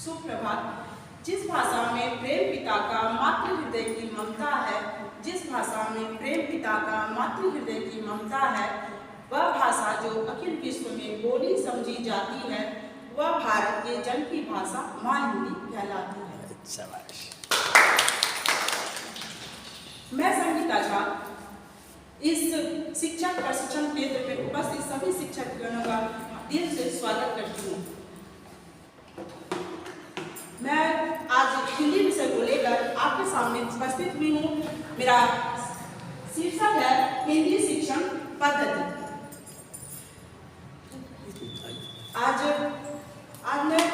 सुप्रभात। जिस भाषा में प्रेम पिता का मातृ हृदय की ममता है, जिस भाषा में प्रेम पिता का मातृ हृदय की ममता है, वह भाषा जो अखिल विश्व में बोली समझी जाती है, वह भारत के जन की भाषा माँ हिंदी कहलाती है। मैं संगीता झा इस शिक्षक प्रशिक्षण केंद्र में उपस्थित सभी शिक्षकगणों का दिल से स्वागत करती हूँ। मैं आज हिंदी विषय को लेकर आपके सामने उपस्थित हुई हूँ। मेरा शीर्षक है हिंदी शिक्षण पद्धति। आज मैं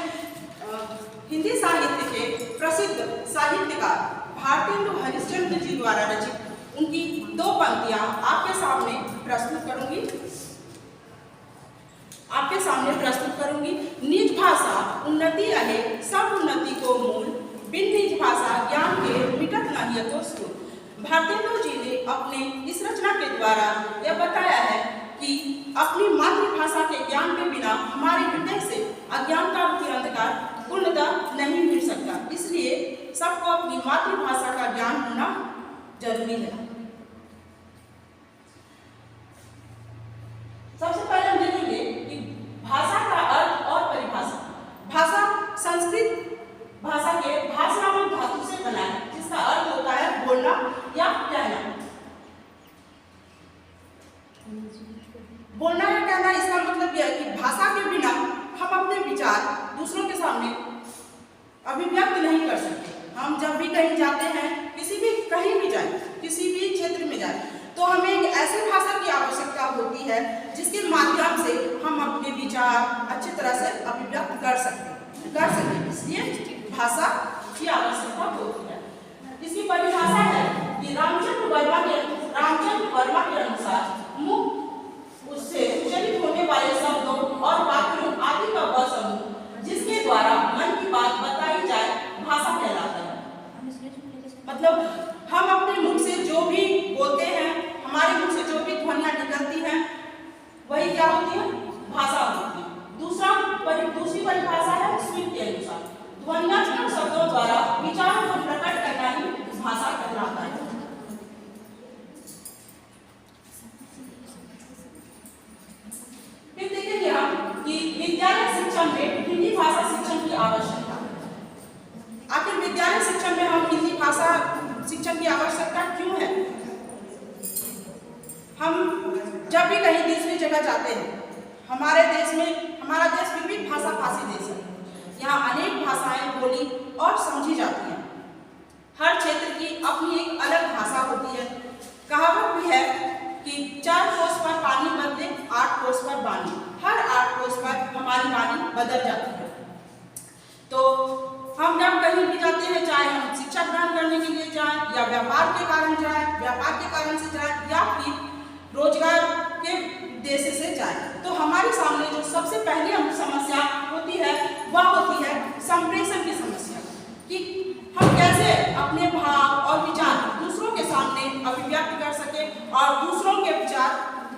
हिंदी साहित्य के प्रसिद्ध साहित्यकार भारतेंदु हरिश्चंद्र जी द्वारा रचित उनकी दो पंक्तियां आपके सामने प्रस्तुत करूंगी। निज भाषा उन्नति अहे सब उन्नति को मूल, बिन निज भाषा ज्ञान के मिटत नहीं तो स्थूल। भारतेंदु जी ने अपने इस रचना के द्वारा यह बताया है कि अपनी मातृभाषा के ज्ञान के बिना हमारे हृदय से अज्ञानता रूपी अंधकार पूर्णतः नहीं मिट सकता। इसलिए सबको अपनी मातृभाषा का ज्ञान होना जरूरी है। सबसे पहले हम देखेंगे कि भाषा का अर्थ और परिभाषा। भाषा संस्कृत भाषा के भाष नामक धातु से बना है, जिसका अर्थ होता है बोलना या कहना। बोलना या कहना, इसका मतलब यह है कि भाषा के बिना हम अपने विचार दूसरों के सामने अभिव्यक्त नहीं कर सकते। हम जब भी कहीं जाते हैं, कहीं भी जाए, किसी भी क्षेत्र में जाए, तो हमें एक ऐसी भाषा की आवश्यकता होती है जिसके माध्यम से हम अपने विचार अच्छी तरह से अभिव्यक्त कर सकें। इसलिए भाषा की आवश्यकता होती है। इसकी परिभाषा है कि रामचंद्र वर्मा के अनुसार मुख उससे उच्चारित होने वाले शब्दों और वाक्यों आदि का वह समूह जिसके द्वारा मन की बात बताई जाए भाषा कहलाता है। मतलब हम अपने मुख से जो भी बोलते हैं, हमारे मुख से जो भी ध्वनियां निकलती हैं, वही क्या होती है? भाषा होती है। दूसरी परिभाषा है स्मित के अनुसार ध्वनियात्मक शब्दों द्वारा विचारों को प्रकट करना ही भाषा कहलाता है। फिर देखेंगे हम कि विद्यालय शिक्षण में हिंदी भाषा शिक्षण की आवश्यकता। आखिर विद्यालय शिक्षण में हम हिंदी भाषा शिक्षण की आवश्यकता क्यों है? हम जब भी कहीं दूसरी जगह जाते हैं, हमारा देश विविध भाषा भाषी देश है। यहाँ अनेक भाषाएं बोली और समझी जाती हैं। हर क्षेत्र की अपनी एक अलग भाषा होती है। कहावत भी है कि 4 कोस पर पानी बदले 8 कोस पर वाणी। हर 8 कोस पर हमारी वाणी बदल जाती है। तो हम जब कहीं भी जाते हैं, चाहे हम शिक्षा ग्रहण करने के लिए जाएं या व्यापार के कारण से जाएं या फिर रोजगार के उद्देश्य से जाएं, तो हमारे सामने जो सबसे पहले हम समस्या होती है वह होती है संप्रेषण की समस्या, कि हम कैसे अपने भाव और विचार दूसरों के सामने अभिव्यक्त कर सकें और दूसरों के विचार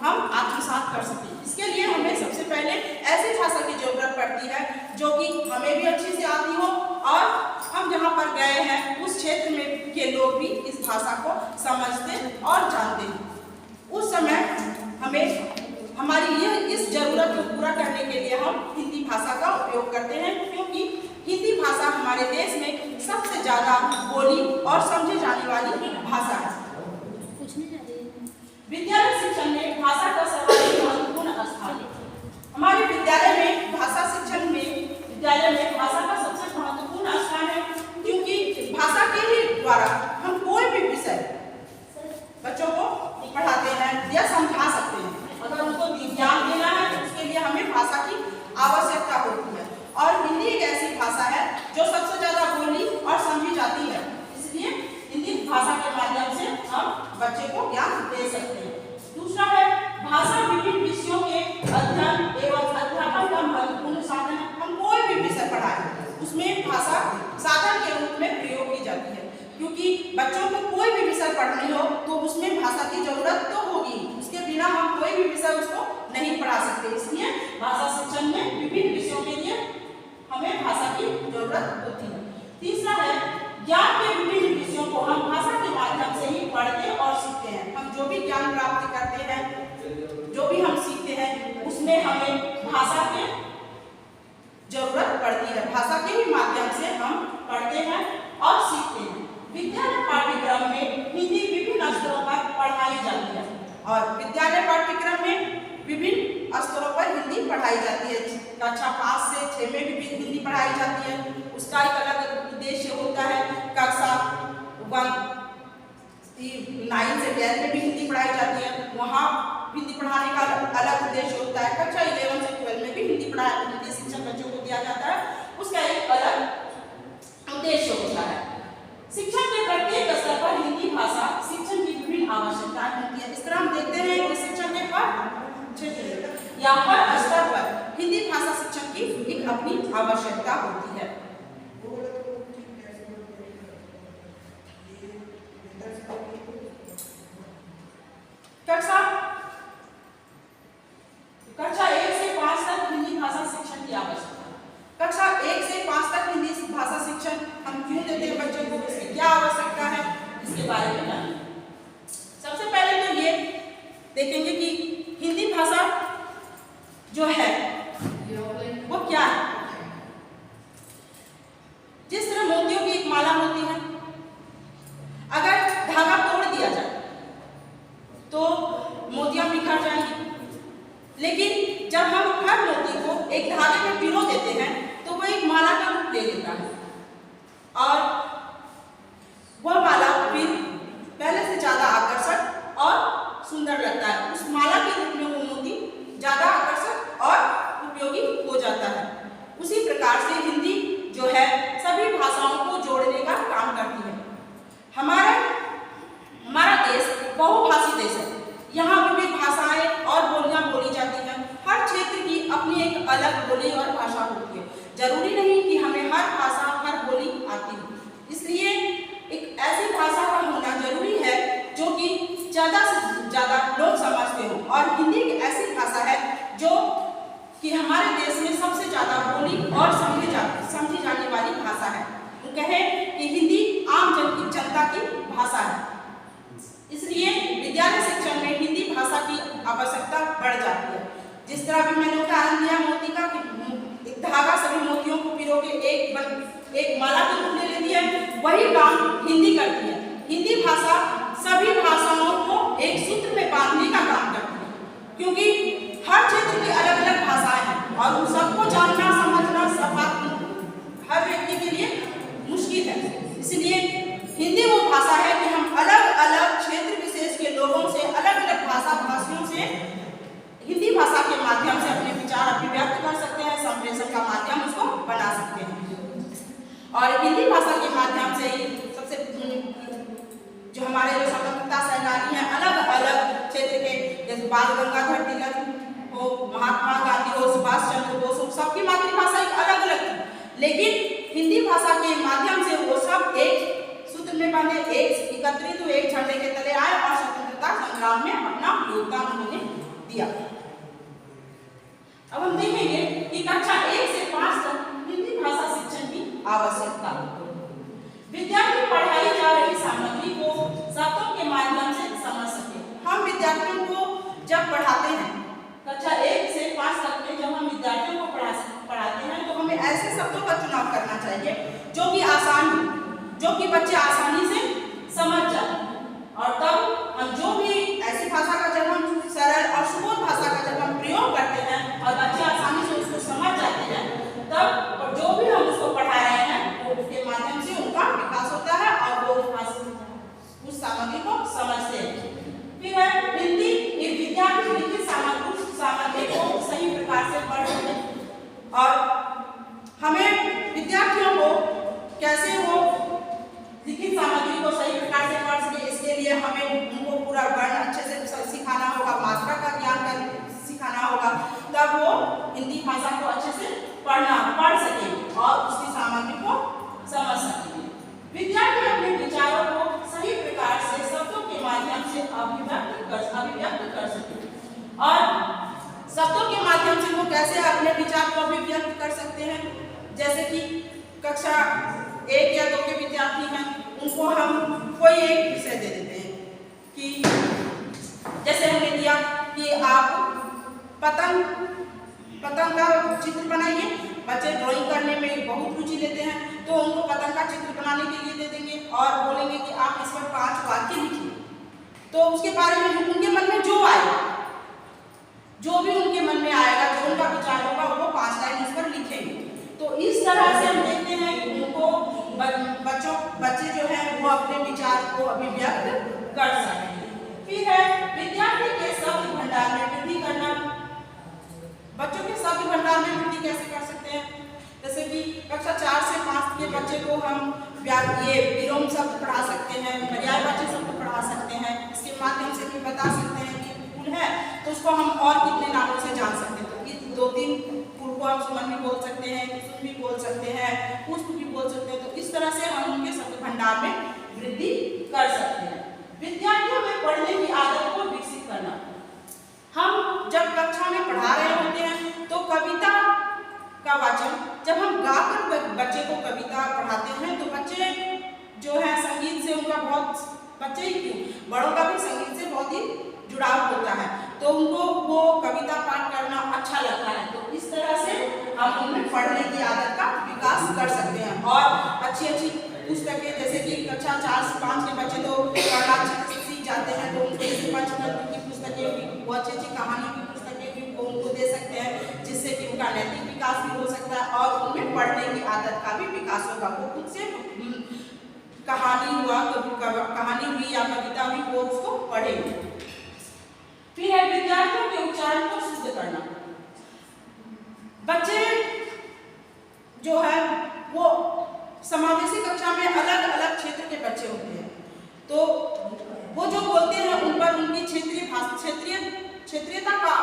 हम आत्मसात कर सकें। इसके लिए हमें सबसे पहले ऐसी भाषा की जरूरत पड़ती है जो कि हमें भी अच्छी से आती हो और हम जहाँ पर गए हैं उस क्षेत्र में के लोग भी इस भाषा को समझते और जानते हैं। उस समय हमें हमारी इस जरूरत को पूरा करने के लिए हम हिंदी भाषा का उपयोग करते हैं, क्योंकि हिंदी भाषा हमारे देश में सबसे ज्यादा बोली और समझी जाने वाली भाषा है। विद्यालय शिक्षण में भाषा का सर्वाधिक महत्वपूर्ण स्थान। हमारे विद्यालय में भाषा का सबसे महत्वपूर्ण स्थान है, क्योंकि भाषा के ही द्वारा हम कोई भी विषय बच्चों को पढ़ाते हैं या समझा सकते हैं। अगर उनको ज्ञान देना है तो उसके लिए हमें भाषा की आवश्यकता होती है। और हिंदी एक ऐसी भाषा है जो सबसे ज्यादा बोली और समझी जाती है। इसलिए हिंदी भाषा के माध्यम से हम बच्चे को ज्ञान दे सकते हैं। दूसरा है भाषा विभिन्न विषयों के अध्ययन एवं अध्यापन का महत्वपूर्ण साधन। हम कोई भी विषय पढ़ाएं उसमें भाषा साधन के रूप में प्रयोग की जाती है, क्योंकि बच्चों को कोई भी विषय पढ़नी हो तो उसमें भाषा की जरूरत तो होगी। उसके बिना हम कोई भी विषय उसको नहीं पढ़ा सकते। इसलिए भाषा शिक्षण में विभिन्न विषयों के लिए हमें भाषा की जरूरत उसमें हमें भाषा की जरूरत पड़ती है। भाषा के ही माध्यम से हम पढ़ते हैं और सीखते हैं। विद्यालय पाठ्यक्रम में हिंदी विभिन्न स्तरों पर पढ़ाई जाती है और विद्यालय पाठ्यक्रम में विभिन्न स्तरों पर हिंदी पढ़ाई जाती है। कक्षा 5 से 6 में भी हिंदी पढ़ाई जाती है, उसका एक अलग उद्देश्य होता है। कक्षा 9 से 12 में भी हिंदी पढ़ाई जाती है, वहाँ हिंदी पढ़ाने का अलग उद्देश्य होता है। कक्षा 11 से 12 में भी हिंदी शिक्षण बच्चों को दिया जाता है, उसका एक अलग उद्देश्य होता है। शिक्षण के प्रत्येक स्तर पर हिंदी भाषा शिक्षण की विभिन्न आवश्यकताएं होती है। इस तरह हम देखते हैं कि शिक्षण के क्षेत्र या हर स्तर पर हिंदी भाषा शिक्षण की एक अपनी आवश्यकता होती है। कक्षा 1 से 5 तक हिंदी भाषा शिक्षण की आवश्यकता। कक्षा 1 से 5 तक हिंदी भाषा शिक्षण हम क्यों देते हैं बच्चों को, इसकी क्या आवश्यकता है, इसके बारे में जानेंगे। सबसे पहले तो ये देखेंगे कि हिंदी भाषा जो है वो क्या है। जिस तरह मोतियों की एक माला होती है, अगर धागा तोड़ दिया जाए तो मोतियां बिखर जाएंगी, लेकिन जब हम हर मोती को एक धागे में पिरो देते हैं तो वह एक माला का रूप ले लेता है और वह माला फिर पहले से ज्यादा आकर्षक और सुंदर लगता है। उस माला के रूप में वो मोती ज्यादा आकर्षक और उपयोगी हो जाता है। उसी प्रकार से हिंदी जो है सभी भाषाओं को जोड़ने का काम करती है। हमारा देश बहुभाषी देश है, यहाँ विभिन्न भाषाएं और बोलियां बोली जाती हैं। हर क्षेत्र की अपनी एक अलग बोली और भाषा होती है। जरूरी नहीं कि हमें हर भाषा हर बोली आती हो, इसलिए एक ऐसी भाषा का होना जरूरी है जो कि ज्यादा से ज्यादा लोग समझते हो। और हिंदी एक ऐसी भाषा है जो कि हमारे देश में सबसे ज्यादा बोली और समझी जाने वाली भाषा है। वो कहें कि हिंदी आम जनता की भाषा है, इसलिए विद्यालय शिक्षण में हिंदी भाषा की आवश्यकता बढ़ जाती है। जिस तरह भी मैंने उदाहरण दिया मोती का, कि एक धागा सभी मोतियों को पिरो के एक माला के रूप में ले लिया, वही काम हिंदी करती है। हिंदी भाषा सभी भाषाओं को एक सूत्र में बांधने का काम करती है, क्योंकि हर क्षेत्र की अलग अलग भाषाएं हैं और उन सबको जानना समझना हर व्यक्ति के लिए मुश्किल है। इसलिए हिंदी वो भाषा है कि हम अलग अलग क्षेत्र विशेष के लोगों से, अलग अलग भाषियों से हिंदी भाषा के माध्यम से अपने विचार अभिव्यक्त कर सकते हैं, संप्रेषण का माध्यम उसको बना सकते हैं। और हिंदी भाषा के माध्यम से ही सबसे जो हमारे जो स्वतंत्रता सेनानी हैं अलग अलग क्षेत्र के, जैसे बाल गंगाधर तिलक हो, महात्मा गांधी हो, सुभाष चंद्र बोस हो, सबकी मातृभाषा एक अलग अलग थी, लेकिन हिंदी भाषा के माध्यम से वो सब एक सूत्र में बंधे, एक एकत्रित हुए, एक झंडे के तले आए और स्वतंत्रता संग्राम में अपना योगदान उन्होंने दिया। अब हम देखेंगे कि कक्षा 1 से 5 तक हिंदी भाषा शिक्षण की आवश्यकता। विद्यार्थी पढ़ाई जा रही सामग्री को शब्दों के माध्यम से समझ सके। हम विद्यार्थियों को जब पढ़ाते हैं कक्षा 1 से 5 तक में, जब हम विद्यार्थियों को पढ़ाते हैं तो हमें ऐसे शब्दों का चुनाव करना चाहिए जो कि आसान हो, जो कि बच्चे आसानी से समझ जाए। और तब हम जो भी ऐसी भाषा का जब हम सरल और सुबोध भाषा का जब हम प्रयोग करते हैं और बच्चे आसानी से उसको समझ जाते हैं, तब जो भी हम उसको पढ़ा रहे हैं वो उसके माध्यम से उनका विकास होता है और वो उस सामग्री को समझते हैं। फिर है हिंदी, एक विद्यार्थी लिखित सामग्री को सही प्रकार से पढ़ सके। और हमें विद्यार्थियों को कैसे वो लिखित सामग्री को सही प्रकार से पढ़ सके, इसके लिए हमें उनको पूरा वर्ण अच्छे से सिखाना होगा, मात्रा का ज्ञान सिखाना होगा, तब वो हिंदी भाषा को अच्छे से पढ़ सके और उसकी सामग्री को समझ सके। विद्यार्थी अपने विचारों को सही प्रकार से शब्दों के माध्यम से अभिव्यक्त कर सके। और शब्दों के माध्यम से वो कैसे अपने विचार को अभिव्यक्त कर सकते हैं, जैसे कि कक्षा 1 या 2 के विद्यार्थी हैं, उनको हम कोई एक विषय दे देते हैं कि जैसे हमने दिया कि आप पतंग पतंग का चित्र बनाइए। बच्चे ड्राइंग करने में बहुत रुचि लेते हैं, तो उनको पतंग का चित्र बनाने के लिए दे देंगे और बोलेंगे कि आप इस पर 5 वाक्य लिखिए। तो उसके बारे में उनके मन में जो आएगा, जो भी उनके मन में आएगा, जो उनका विचार होगा, वो 5 लाइन इस पर लिखेंगे। तो इस तरह से हम देखते हैं कि उनको बच्चे जो है वो अपने विचार को अभिव्यक्त कर सकते हैं। फिर है विद्यार्थी के शब्द भंडार में वृद्धि करना। बच्चों के शब्द भंडार में वृद्धि कैसे कर सकते हैं? जैसे कि कक्षा 4 से 5 के बच्चे को हम ये विलोम शब्द पढ़ा सकते हैं, पर्यायवाची शब्द पढ़ा सकते हैं। इसके माध्यम से भी बता सकते हैं कि फूल है तो उसको हम और कितने नामों से जान सकते हैं। तो इस 2-3 फूल को हम सुमन भी बोल सकते हैं, कुसुम भी बोल सकते हैं, पुष्प भी बोल सकते हैं। तो इस तरह से हम उनके शब्द भंडार में वृद्धि कर सकते हैं। विद्यार्थियों में पढ़ने की आदत को विकसित करना। हम जब कक्षा में पढ़ा रहे होते हैं तो कविता का वाचन, जब हम गाकर बच्चे को कविता पढ़ाते हैं तो बच्चे जो है संगीत से उनका बहुत, बच्चे ही क्यों, बड़ों का भी संगीत से बहुत ही जुड़ाव होता है, तो उनको वो कविता पाठ करना अच्छा लगता है। तो इस तरह से हम उनमें पढ़ने की आदत का विकास कर सकते हैं। और अच्छी पुस्तकें, जैसे कि कक्षा 4 से 5 के बच्चे तो पढ़ना सीख जाते हैं, तो उनको पंचतंत्र की पुस्तकें, वो अच्छी कहानियों की पुस्तकें भी उनको दे सकते हैं, जिससे कि उनका नैतिक विकास भी हो सकता है और उनमें पढ़ने की आदत का भी विकास होगा। वो खुद से कहानी हुई या कविता हुई, वो उसको पढ़ेंगे। फिर है विद्यार्थियों के उच्चारण को शुद्ध करना। बच्चे जो है वो समावेशी कक्षा में अलग अलग क्षेत्र के बच्चे होते हैं, तो वो जो बोलते हैं उन पर उनकी क्षेत्रीयता का,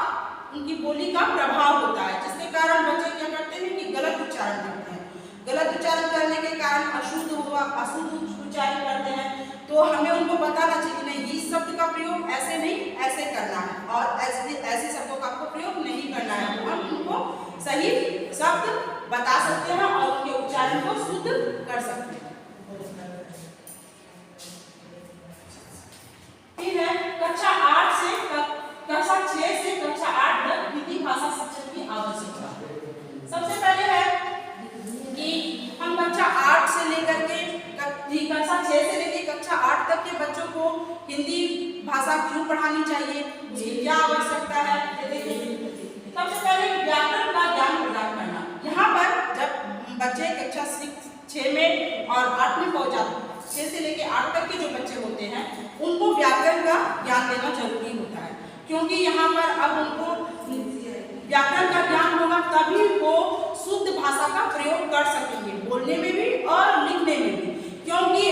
उनकी बोली का प्रभाव होता है, जिसके कारण बच्चे क्या करते हैं कि गलत उच्चारण करते हैं। गलत उच्चारण करने के कारण अशुद्ध उच्चारण करते हैं। तो हमें उनको बताना चाहिए कि नहीं, इस शब्द का प्रयोग ऐसे नहीं, ऐसे करना है, और ऐसे शब्दों का आपको प्रयोग नहीं करना है। तो हम उनको सही शब्द बता सकते हैं और उनके उच्चारण को शुद्ध कर सकते हैं। फिर है कक्षा 6 से कक्षा 8 तक हिंदी भाषा शिक्षण की आवश्यकता। सबसे पहले है कि हम कक्षा 8 से लेकर के कक्षा 6 से लेकर कक्षा 8 तक के बच्चों को हिंदी भाषा क्यों पढ़ानी चाहिए, उसकी क्या आवश्यकता है, ये देखिए। सबसे पहले व्याकरण का ज्ञान प्रदान करना। यहाँ पर जब बच्चे कक्षा 6 में और 8 में पहुंच जाते हैं, 6 से लेकर 8 तक के जो बच्चे होते हैं उनको व्याकरण का ज्ञान देना जरूरी होता है, क्योंकि यहाँ पर अब उनको व्याकरण का ज्ञान होगा तभी वो शुद्ध भाषा का प्रयोग कर सकेंगे, बोलने में भी और लिखने में भी। क्योंकि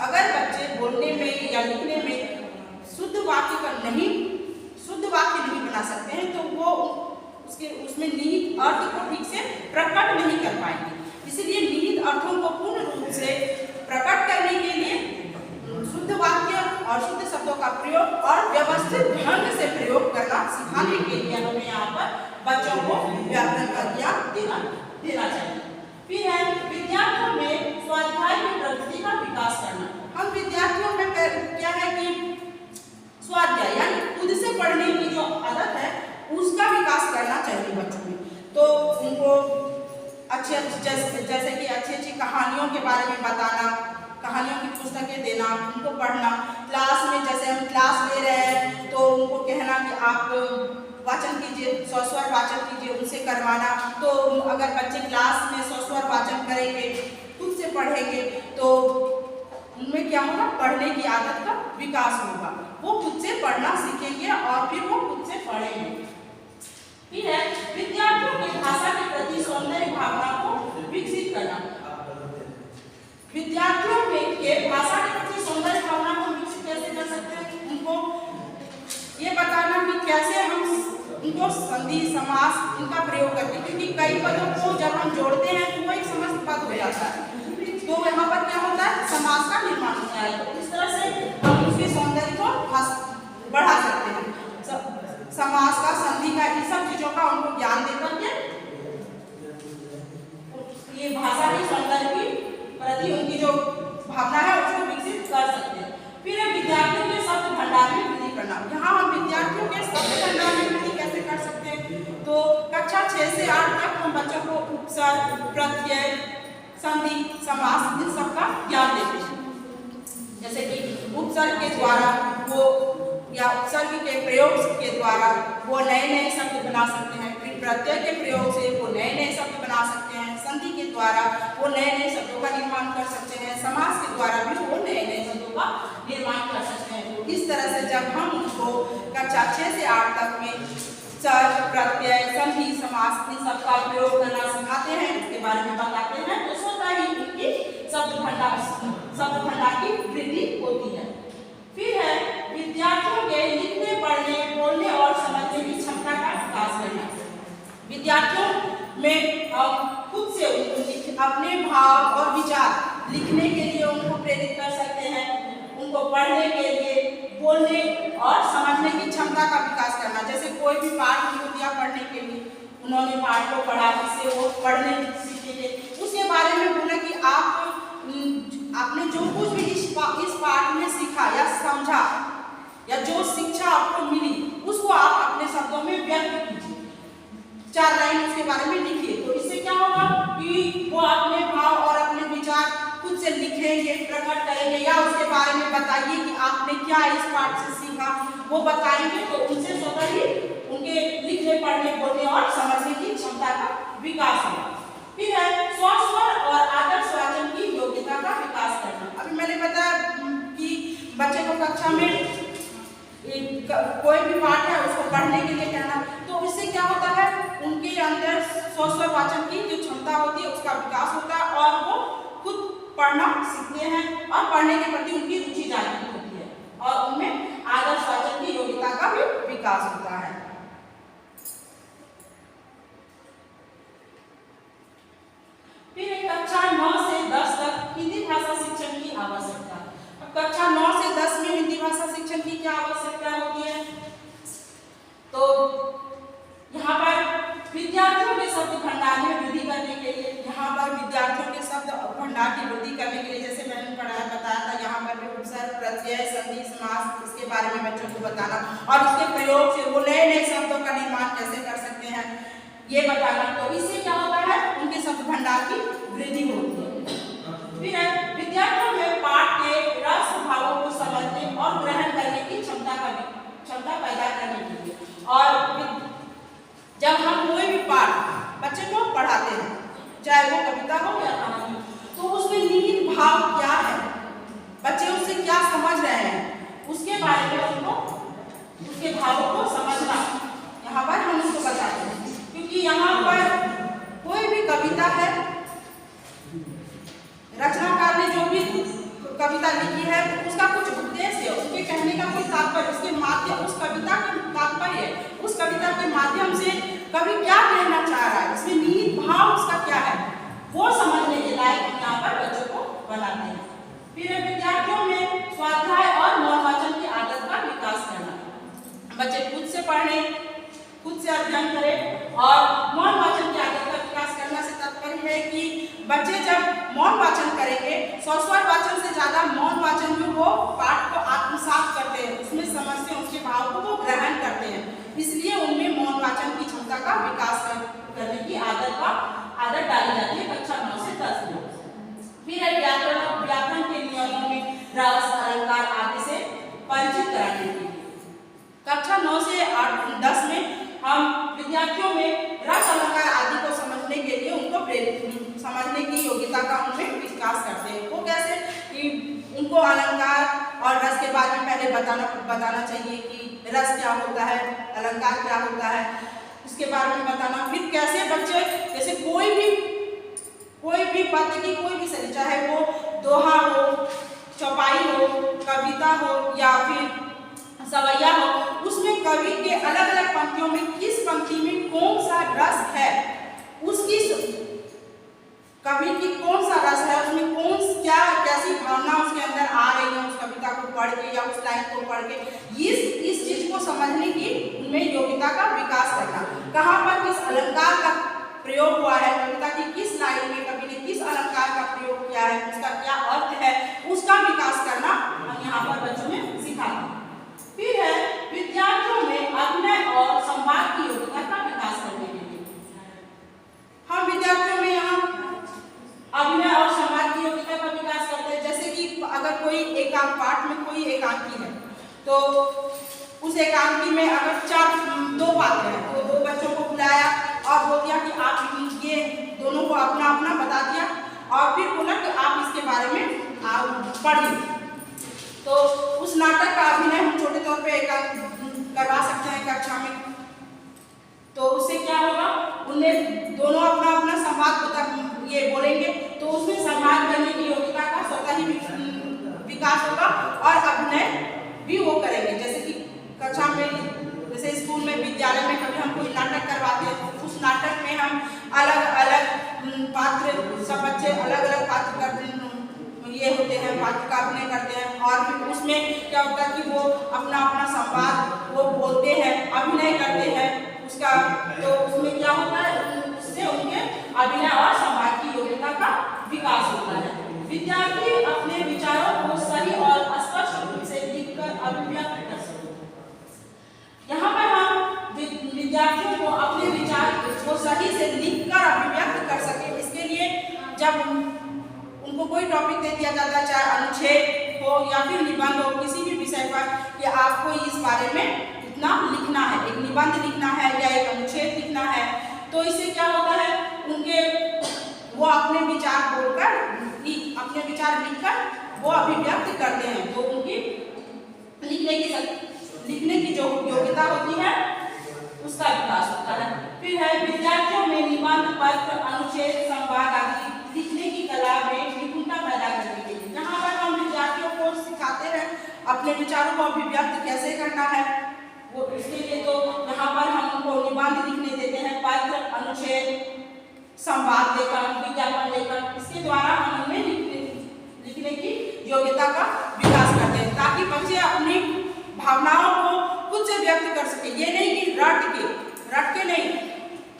अगर बच्चे बोलने में या लिखने में शुद्ध वाक्य नहीं बना सकते हैं तो वो उसमें निहित अर्थ को ठीक से प्रकट नहीं कर पाएंगे। इसलिए निहित अर्थों को पूर्ण रूप से प्रकट करने के लिए शुद्ध वाक्य और शुद्ध शब्दों का प्रयोग और व्यवस्थित ढंग से प्रयोग करना सिखाने के लिए हमें यहाँ पर बच्चों को व्याकरण का ज्ञान देना चाहिए। फिर है विद्यार्थियों में स्वाध्याय की प्रवृत्ति का विकास करना। हम विद्यार्थियों में क्या है कि स्वाध्याय यानी खुद से पढ़ने की जो आदत है उसका विकास करना चाहिए बच्चों में। तो उनको जैसे कि अच्छी कहानियों के बारे में बताना, कहानियों की पुस्तकें देना, उनको पढ़ना। क्लास में जैसे हम क्लास ले रहे हैं तो उनको कहना कि आप वाचन कीजिए, स्वस्वर वाचन कीजिए, उनसे करवाना। तो अगर बच्चे क्लास में स्वस्वर वाचन करेंगे, खुद से पढ़ेंगे, तो उनमें क्या होगा, पढ़ने की आदत का विकास होगा। वो खुद से पढ़ना सीखेंगे और फिर वो खुद से पढ़ेंगे। फिर है विद्यार्थियों की भाषा के प्रति सौंदर्य भावना को विकसित करना। विद्यार्थियों के भाषा के प्रति सौंदर्य भावना को विकसित कैसे कर सकते हैं, उनको ये बताना कि कैसे हम उनको संधि समास इनका प्रयोग करते हैं, क्योंकि कई पदों को जब हम जोड़ते हैं तो वो एक समस्त पद हो जाता है। तो यहाँ पर क्या होता है, समास का निर्माण होता है। तो इस तरह से हम उसके सौंदर्य को बढ़ा सकते हैं। समास का, संधि का, इन सब चीजों का उनको ज्ञान देकर के ये भाषा की सौंदर्य की प्रति उनकी जो भावना है उसको विकसित कर सकते हैं। फिर विद्यार्थियों के शब्द भंडार में वृद्धि करना। यहाँ हम विद्यार्थियों के शब्द भंडार में वृद्धि कैसे कर सकते हैं, तो 6 से 8 तक हम बच्चों को उपसर्ग, प्रत्यय, संधि, समास इन सब का ज्ञान देते हैं। जैसे कि उपसर्ग के द्वारा वो या उपसर्ग के प्रयोग के द्वारा वो नए नए शब्द बना सकते हैं, फिर प्रत्यय के प्रयोग से वो नए नए शब्द बना सकते हैं, संधि के द्वारा वो नए नए शब्दों का निर्माण कर सकते हैं, समास के द्वारा भी वो नए नए शब्दों का निर्माण कर सकते हैं। तो इस तरह से जब हम उनको कक्षा 6 से 8 तक में सर्ग, प्रत्यय, संधि, समास इन सब का प्रयोग करना सिखाते हैं, इसके बारे में बताते हैं, तो स्वतः ही उनकी शब्द भंडार की वृद्धि होती है। फिर है विद्यार्थियों के लिखने, पढ़ने, बोलने और समझने की क्षमता का विकास करना। विद्यार्थियों में खुद से अपने भाव और विचार लिखने के लिए उनको प्रेरित कर सकते हैं, उनको पढ़ने के लिए, बोलने और समझने की क्षमता का विकास करना। जैसे कोई भी पाठ उनको दिया पढ़ने के लिए, उन्होंने पाठ को पढ़ा, जिससे वो पढ़ने सीखेंगे, उसके बारे में बोला कि आपने जो कुछ भी इस पाठ में सीखा या समझा या जो शिक्षा आपको मिली उसको आप अपने शब्दों में व्यक्त कीजिए, 4 लाइन उसके बारे में लिखिए। तो इससे क्या होगा कि वो अपने भाव और अपने विचार खुद से लिखेंगे, प्रकट करेंगे, या उसके बारे में बताइए कि आपने क्या इस पाठ से सीखा, वो बताएंगे। तो उनसे स्वतः ही उनके लिखने, पढ़ने, बोलने और समझने की क्षमता का विकास होगा। फिर है स्वर और आदर्श वाचन की योग्यता का विकास करना। अभी मैंने बताया कि बच्चे को कक्षा में कोई भी पाठ है उसको पढ़ने के लिए कहना, तो इससे क्या होता है, उनके अंदर स्वर वाचन की जो क्षमता होती है उसका विकास होता है और वो खुद पढ़ना सीखते हैं और पढ़ने के प्रति उनकी रुचि जागृत होती है और उनमें आदर्श वाचन की योग्यता का भी विकास होता है। फिर कक्षा 9 से 10 तक हिंदी भाषा शिक्षण की आवश्यकता। अब कक्षा 9 से 10 में हिंदी भाषा शिक्षण की क्या आवश्यकता होती है, तो यहाँ पर विद्यार्थियों के शब्द भंडार में वृद्धि करने के लिए, यहाँ पर विद्यार्थियों के शब्द भंडार की वृद्धि करने के लिए, जैसे मैंने बताया था, यहाँ पर भी उपसर्ग, प्रत्यय, संधि, समास इसके बारे में बच्चों को बताना और इसके प्रयोग से वो नए नए शब्दों का निर्माण कैसे कर सकते हैं ये बताना। तो इससे क्या होता है, उनके शब्द भंडार की वृद्धि होती है। फिर विद्यार्थियों में पाठ के रस भावों को समझने और ग्रहण करने की क्षमता पैदा करने के लिए, और जब हम कोई भी पाठ बच्चे को पढ़ाते हैं, चाहे वो कविता हो या कहानी, तो उसमें निहित भाव क्या है, बच्चे उससे क्या समझ रहे हैं, उसके बारे में उनको उसके भावों को समझना यहाँ पर हम उसको बताते हैं। क्योंकि यहाँ पर कोई भी कविता है, रचनाकार ने जो भी कविता लिखी है उसका कुछ उद्देश्य है, उसके कहने का कोई तात्पर्य, उसके माध्यम, उस कविता का तात्पर्य, उस कविता के माध्यम से कवि क्या कहना चाह रहा है, इसमें निहित भाव उसका क्या है, वो समझने के लायक यहाँ पर बच्चों को बनाते हैं। फिर विद्यार्थियों में स्वाध्याय और मौन वाचन की आदत का विकास करना। बच्चे खुद से पढ़ने, खुद से अध्ययन करें और मौन वाचन की आदत का विकास करना से तात्पर्य है कि बच्चे जब मौन वाचन करेंगे, स्वर वाचन से ज्यादा मौन वाचन में वो पाठ को आत्मसात करते हैं, उसमें समझते हैं, उसके भाव को वो ग्रहण करते हैं, इसलिए उनमें मौन वाचन की क्षमता का विकास करने की आदत डाली जाती है कक्षा 9 से 10 में। फिर व्याकरण के नियमों में रस, अलंकार आदि से परिचित कराने के लिए कक्षा 9 से 10 में हम विद्यार्थियों में रस, अलंकार आदि को समझने के लिए उनको प्रेरित, समझने की योग्यता का उनमें विकास करते हैं। वो कैसे कि उनको अलंकार और रस के बारे में पहले बताना चाहिए कि रस क्या होता है, अलंकार क्या होता है, उसके बारे में बताना। फिर कैसे बच्चे, जैसे कोई भी पद्य की कोई भी शैली, चाहे वो दोहा हो, चौपाई हो, कविता हो या फिर सवैया हो, उसमें कवि के अलग अलग पंक्तियों में किस पंक्ति में कौन सा रस है, उसकी कवि की कौन सा रस है, उसमें कैसी भावना उसके अंदर आ रही है, उस कविता को पढ़ के या उस लाइन को पढ़ के, इस चीज को समझने की उनमें योग्यता का विकास करना। कहाँ पर किस अलंकार का प्रयोग हुआ है, कविता की किस लाइन में कवि ने किस अलंकार का प्रयोग किया है, उसका क्या अर्थ है, उसका विकास करना हम यहाँ पर बच्चों में सिखाते हैं। फिर है विद्यार्थियों में अभिनय और संवाद की योग्यता का विकास करने के लिए एकांकी है। तो उस एकांकी में अगर दो पात्र हैं तो दो बच्चों को बुलाया और बोल दिया कि आप ये दोनों को अपना अपना बता दिया और फिर बोला कि आप इसके बारे में पढ़िए। तो उस नाटक का अभिनय हम छोटे तौर पे करवा सकते हैं कक्षा में। तो उससे क्या होगा, उनमें दोनों अपना अपना संवाद ये बोलेंगे तो उसमें संवाद करने की योग्यता का स्वतः ही विकास होगा और अभिनय भी वो करेंगे। जैसे कि कक्षा में, जैसे स्कूल में, विद्यालय में कभी हम कोई नाटक करवाते हैं तो उस नाटक में हम अलग अलग पात्र, सब बच्चे अलग अलग पात्र करते ये होते हैं, पात्र का अभिनय करते हैं और फिर उसमें क्या होता है कि वो अपना अपना संवाद वो बोलते हैं, अभिनय करते हैं उसका। तो उसमें क्या होता है, उससे उनके अभिनय और संवाद की योग्यता का विकास होता है। विद्यार्थी अपने विचारों को सही और स्पष्ट रूप से लिखकर अभिव्यक्त कर सकते। यहाँ पर हम विद्यार्थियों को अपने विचार को सही से लिखकर अभिव्यक्त कर सके, इसके लिए जब उनको कोई टॉपिक दे दिया जाता है, चाहे अनुच्छेद हो या फिर निबंध हो, किसी भी विषय पर कि आपको इस बारे में इतना लिखना है, एक निबंध लिखना है या एक अनुच्छेद लिखना है, तो इससे क्या होता है, उनके वो अपने विचार बोलकर अपने विचार लिखकर वो अभिव्यक्त करते हैं। तो उनकी लिखने की जो योग्यता होती है उसका विकास होता है। फिर है विद्यार्थियों में निबंध, पत्र, अनुच्छेद, संवाद आदि लिखने की कला में निपुणता पैदा करने के लिए यहाँ पर हम विद्यार्थियों को सिखाते हैं अपने विचारों को अभिव्यक्त कैसे करना है। वो इसके लिए तो यहाँ पर हम उनको निबंध लिखने देते हैं, पत्र, अनुच्छेद, संवाद लेखन, विज्ञापन लेखन, इसके द्वारा हम उनमें लिखने की योग्यता का विकास करते हैं ताकि बच्चे अपनी भावनाओं को खुद से व्यक्त कर सके। ये नहीं कि रट के नहीं,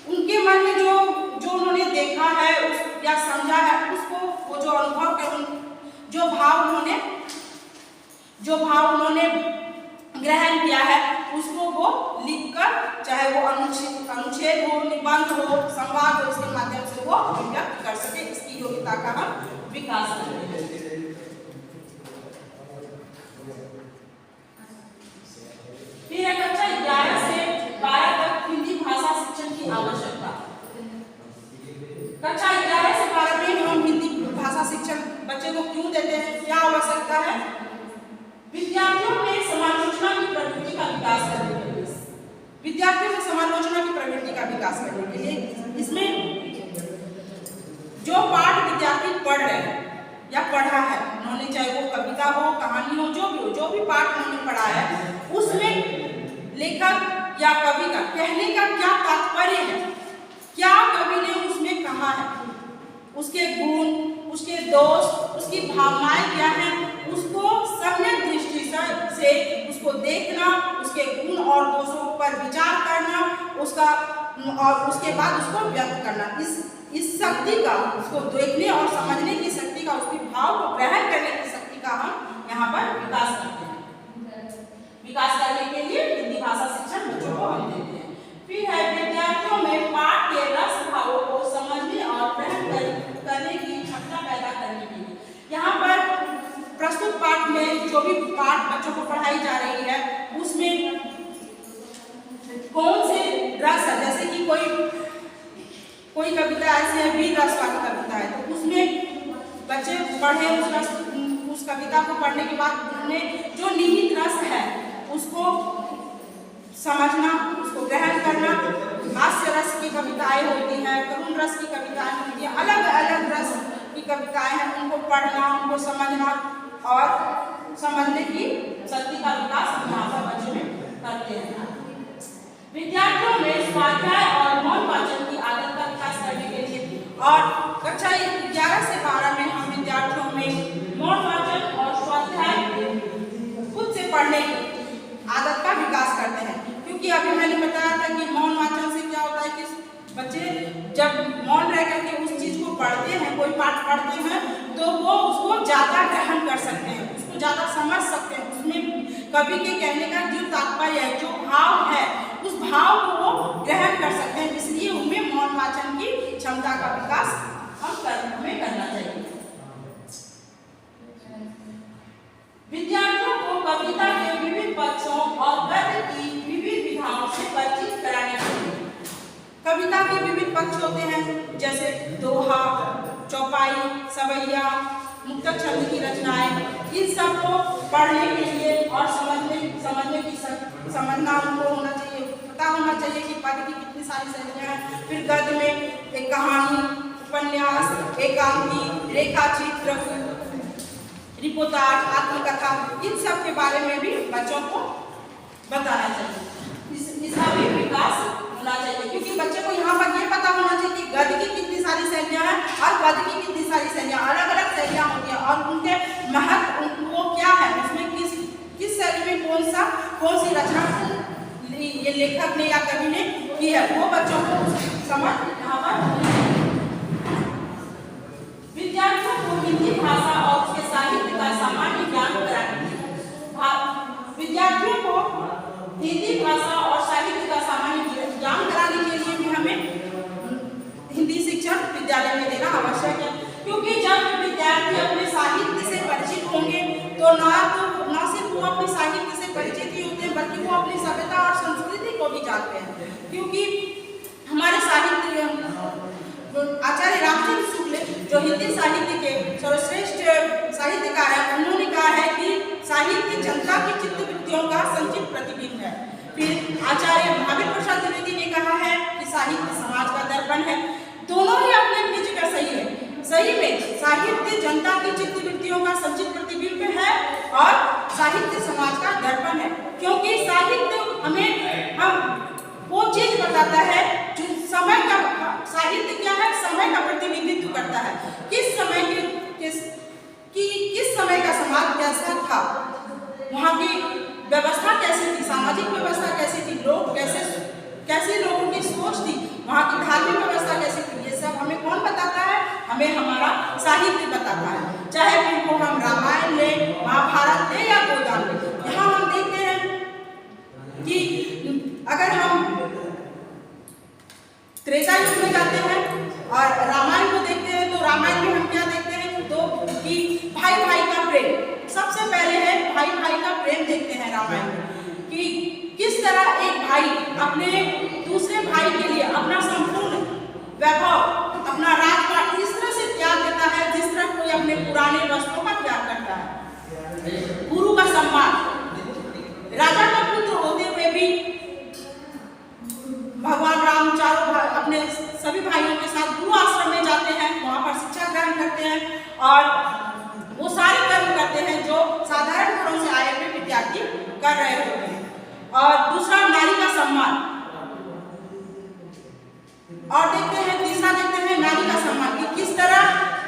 उनके मन में जो उन्होंने देखा है या समझा है उसको, वो जो अनुभव के जो भाव उन्होंने ग्रहण किया है उसको वो लिखकर, चाहे वो अनुच्छेद हो, निबंध हो, संवाद हो, इसके माध्यम से वो व्यक्त कर सके। इसकी योग्यता का हम विकास करते हैं। फिर है कक्षा 11 से 12 तक हिंदी भाषा शिक्षण की आवश्यकता। कक्षा 11 से 12 में हम हिंदी भाषा शिक्षण बच्चे को क्यों देते हैं, क्या आवश्यकता है? विद्यार्थियों में समालोचना की प्रवृत्ति का विकास करने के लिए, विद्यार्थियों में समालोचना की प्रवृत्ति का विकास करने के लिए इसमें जो पाठ विद्यार्थी पढ़ रहे हैं या पढ़ा है उन्होंने, चाहे वो कविता हो, कहानी हो, जो भी पाठ उन्होंने पढ़ा है, उसमें लेखक या कवि का कहने का क्या तात्पर्य है, क्या कवि ने उसमें कहा है, उसके गुण, उसके दोष, उसकी भावनाएं क्या हैं, उसको सम्यक दृष्टि से उसको देखना, उसके गुण और दोषों पर विचार करना, और उसके बाद उसको व्यक्त करना। इस शक्ति का, उसको देखने और समझने की शक्ति का, उसके भाव को ग्रहण करने की शक्ति का हम यहाँ पर विकास करते हैं। विकास करने के लिए हिंदी भाषा शिक्षण बच्चों को हम देते हैं। फिर है विद्यार्थियों में पाठ के रस भावों को समझने और ग्रहण करने की क्षमता पैदा करने के लिए यहाँ पर प्रस्तुत पाठ में जो भी पाठ बच्चों को पढ़ाई जा रही है उसमें कौन से रस है, जैसे कि कोई कविता ऐसी है, वीर रस वाली कविता है, तो उसमें बच्चे पढ़े उस कविता को पढ़ने के बाद उन्हें जो निहित रस है उसको समझना, उसको ग्रहण करना। हास्य रस की कविताएं होती हैं, करुण रस की कविताएं होती हैं, अलग अलग रस की कविताएं हैं, उनको पढ़ना, उनको समझना और समझने की शक्ति का विकास हम यहाँ पर बच्चों में करते हैं। विद्यार्थियों में स्वाध्याय और मौन वाचन की आदत का विकास करने के लिए और कक्षा 11 से 12 में हम विद्यार्थियों में मौन वाचन और स्वाध्याय खुद से पढ़ने की आदत का विकास करते हैं। क्योंकि अभी मैंने बताया था कि मौन वाचन से क्या होता है कि बच्चे जब मौन रह करके उस चीज को पढ़ते हैं, कोई पाठ पढ़ते हैं, तो वो उसको ज्यादा ग्रहण कर सकते हैं, उसको ज्यादा समझ सकते हैं, उसमें कवि के कहने का जो तात्पर्य है, जो भाव है, उस भाव को वो ग्रहण कर सकते हैं। इसलिए उनमें मौन वाचन की क्षमता का विकास हमें करना चाहिए। विद्यार्थियों को सवैया, मुक्तक छंद की रचनाएं, इन सब को पढ़ने के लिए और समझना उनको होना चाहिए, पता होना चाहिए कि पद की कितनी सारी शैलियाँ हैं। फिर गद्य में एक कहानी, उपन्यास, एकांकी, रेखाचित्र, रिपोर्टाज, आत्मकथा, इन सब के बारे में भी बच्चों को बताना चाहिए। इसका भी विकास होना चाहिए, क्योंकि बच्चे को यहाँ पर ये पता होना चाहिए कि गद्य की कितनी सारी शैलियाँ हैं और पद्य की कितनी सारी शैलियाँ, अलग अलग शैलियाँ होती हैं और उनके महत्व वो क्या है, उसमें किस शैली में कौन सी रचना ये लेखक ने या कवि ने की है, वो बच्चों को समझ यहाँ पर। विद्यार्थियों को हिंदी भाषा और उसके साहित्य का सामान्य ज्ञान कराने, विद्यार्थियों को हिंदी भाषा और साहित्य का सामान्य ज्ञान कराने के लिए भी हमें हिंदी शिक्षण विद्यालय में देना आवश्यक है, क्योंकि जब विद्यार्थी अपने साहित्य से परिचित होंगे तो न सिर्फ वो अपने साहित्य से परिचित ही होते हैं, बल्कि वो अपनी सभ्यता और संस्कृति को भी जानते हैं। क्योंकि हमारे साहित्य आचार्य रामचंद्र शुक्ल जो हिंदी साहित्य के सर्वश्रेष्ठ साहित्यकार हैं, उन्होंने कहा है कि साहित्य जनता की चित्तवृत्तियों का संचित प्रतिबिंब है। फिर आचार्य महावीर प्रसाद द्विवेदी ने कहा है कि साहित्य समाज का दर्पण है। दोनों ही अपने अपनी जगह सही है। सही में साहित्य जनता की चित्तवृत्तियों का संचित प्रतिबिंब है और साहित्य समाज का दर्पण है, क्योंकि साहित्य हमें वो चीज बताता है जो समय का, साहित्य क्या है, समय का प्रतिनिधित्व करता है। किस समय का समाज कैसा था, वहाँ की व्यवस्था कैसी थी, सामाजिक व्यवस्था कैसी थी, लोग कैसे लोगों की सोच थी, वहाँ की धार्मिक व्यवस्था कैसी थी, ये सब हमें कौन बताता है, हमें हमारा साहित्य बताता है। चाहे फिर वो हम रामायण ले, महाभारत ले या गोदान ले। यहाँ हम देखते हैं कि अगर हम त्रेता युग में जाते हैं और रामायण को देखते हैं तो रामायण में हम क्या देखते हैं, तो कि भाई भाई का प्रेम सबसे पहले है। भाई भाई का प्रेम देखते हैं रामायण में कि किस तरह एक भाई अपने दूसरे भाई के लिए अपना संपूर्ण वैभव, अपना राजपाट इस तरह से त्याग देता है जिस तरह कोई अपने पुराने वस्त्रों का त्याग करता है। गुरु का सम्मान, राजा का पुत्र होते हुए भी भगवान राम चारों अपने सभी भाइयों के साथ गुरु आश्रम में जाते हैं, वहाँ पर शिक्षा ग्रहण करते हैं और वो सारे कर्म करते हैं जो साधारण घरों से आए हुए विद्यार्थी कर रहे होते हैं। और दूसरा नारी का सम्मान, और देखते हैं तीसरा देखते हैं नारी का सम्मान कि किस तरह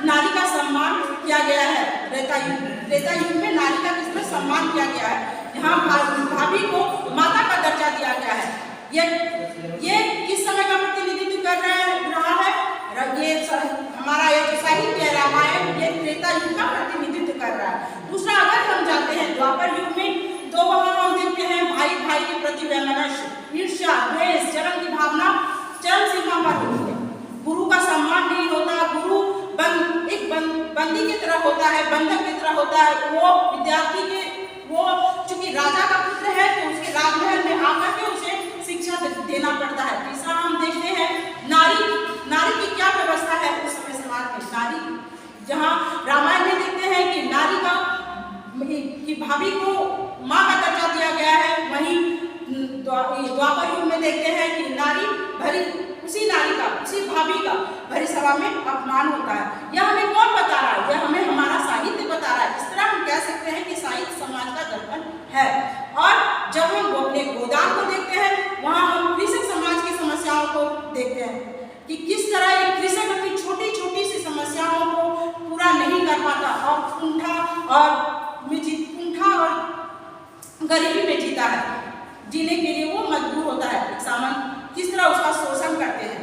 नारी का सम्मान किया गया है। त्रेता युग में नारी का किस तरह सम्मान किया गया है। यहाँ भाभी को माता का दर्जा दिया गया है। ये किस समय का प्रतिनिधित्व कर रहा है, ये हमारा ये जो साहित्य है रामायण, ये त्रेता युग का प्रतिनिधित्व कर रहा है। दूसरा अगर हम जाते हैं द्वापर युग में तो वहाँ हम देखते हैं भाई भाई के प्रति वैमनस्य, ईर्ष्या, द्वेष, जलन की भावना चरम सीमा पर होती है। गुरु का सम्मान नहीं होता, गुरु एक बंदी की तरह होता है, बंधक की तरह होता है। वो विद्यार्थी के वो चूंकि राजा का पुत्र है तो उसके राजमहल में आकर के उसे शिक्षा देना पड़ता है। तीसरा हम देखते हैं नारी की क्या व्यवस्था है उस समय समाज में। नारी जहाँ रामायण में देखते हैं कि नारी का कि भाभी को माँ का दर्जा दिया गया है, वहीं द्वापर युग में देखते हैं कि उसी भाभी का भरी सभा में अपमान होता है। यह हमें कौन बता रहा है, यह हमें हमारा साहित्य बता रहा है। इस तरह हम कह सकते हैं कि साहित्य समाज का दर्पण है। और जब हम अपने गोदान को देखते हैं वहाँ हम कृषक समाज की समस्याओं को देखते हैं कि किस तरह एक कृषक अपनी छोटी छोटी सी समस्याओं को पूरा नहीं कर पाता और कुंठा और गरीबी में जीता है। जीने के लिए वो मजबूर होता है। किस तरह उसका शोषण करते हैं,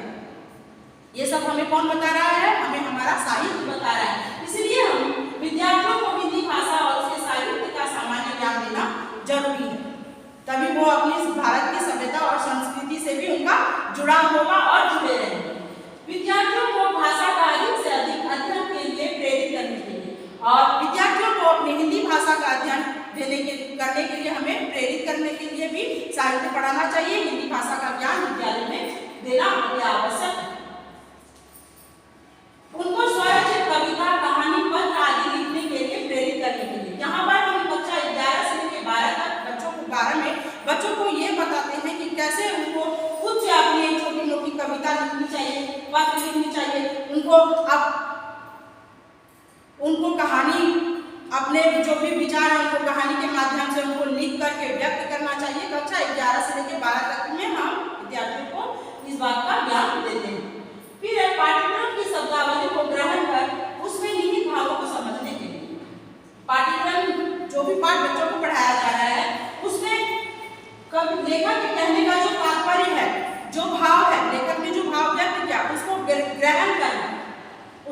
ये सब हमें कौन बता रहा है, हमें हमारा साहित्य बता रहा है। इसलिए हम विद्यार्थियों को हिंदी भाषा और उसके साहित्य का सामान्य ज्ञान देना जरूरी है, तभी वो अपनी भारत की सभ्यता और संस्कृति से भी उनका जुड़ाव होगा और जुड़े रहेंगे। विद्यार्थियों को भाषा का अधिक से अधिक अध्ययन के लिए प्रेरित करने के लिए और विद्यार्थियों को अपनी हिंदी भाषा का अध्ययन करने के लिए हमें प्रेरित करने के लिए भी साहित्य पढ़ाना चाहिए। हिंदी भाषा का ज्ञान विद्यालय में देना आवश्यक है। उनको स्वरचित कविता, अपने जो भी विचार हैं उनको कहानी के माध्यम से उनको लिख करके व्यक्त करना चाहिए। कक्षा 11 से लेकर 12 तक में हम विद्यार्थियों को इस बात का ज्ञान देते हैं। फिर पाठ्यक्रम की शब्दावली को ग्रहण कर उसमें निहित भावों को समझने के लिए पाठ्यक्रम जो भी पाठ बच्चों को पढ़ाया जा रहा है उसमें लेखक के कहने का जो तात्पर्य है, जो भाव है, लेखक ने जो भाव व्यक्त किया उसको ग्रहण करना,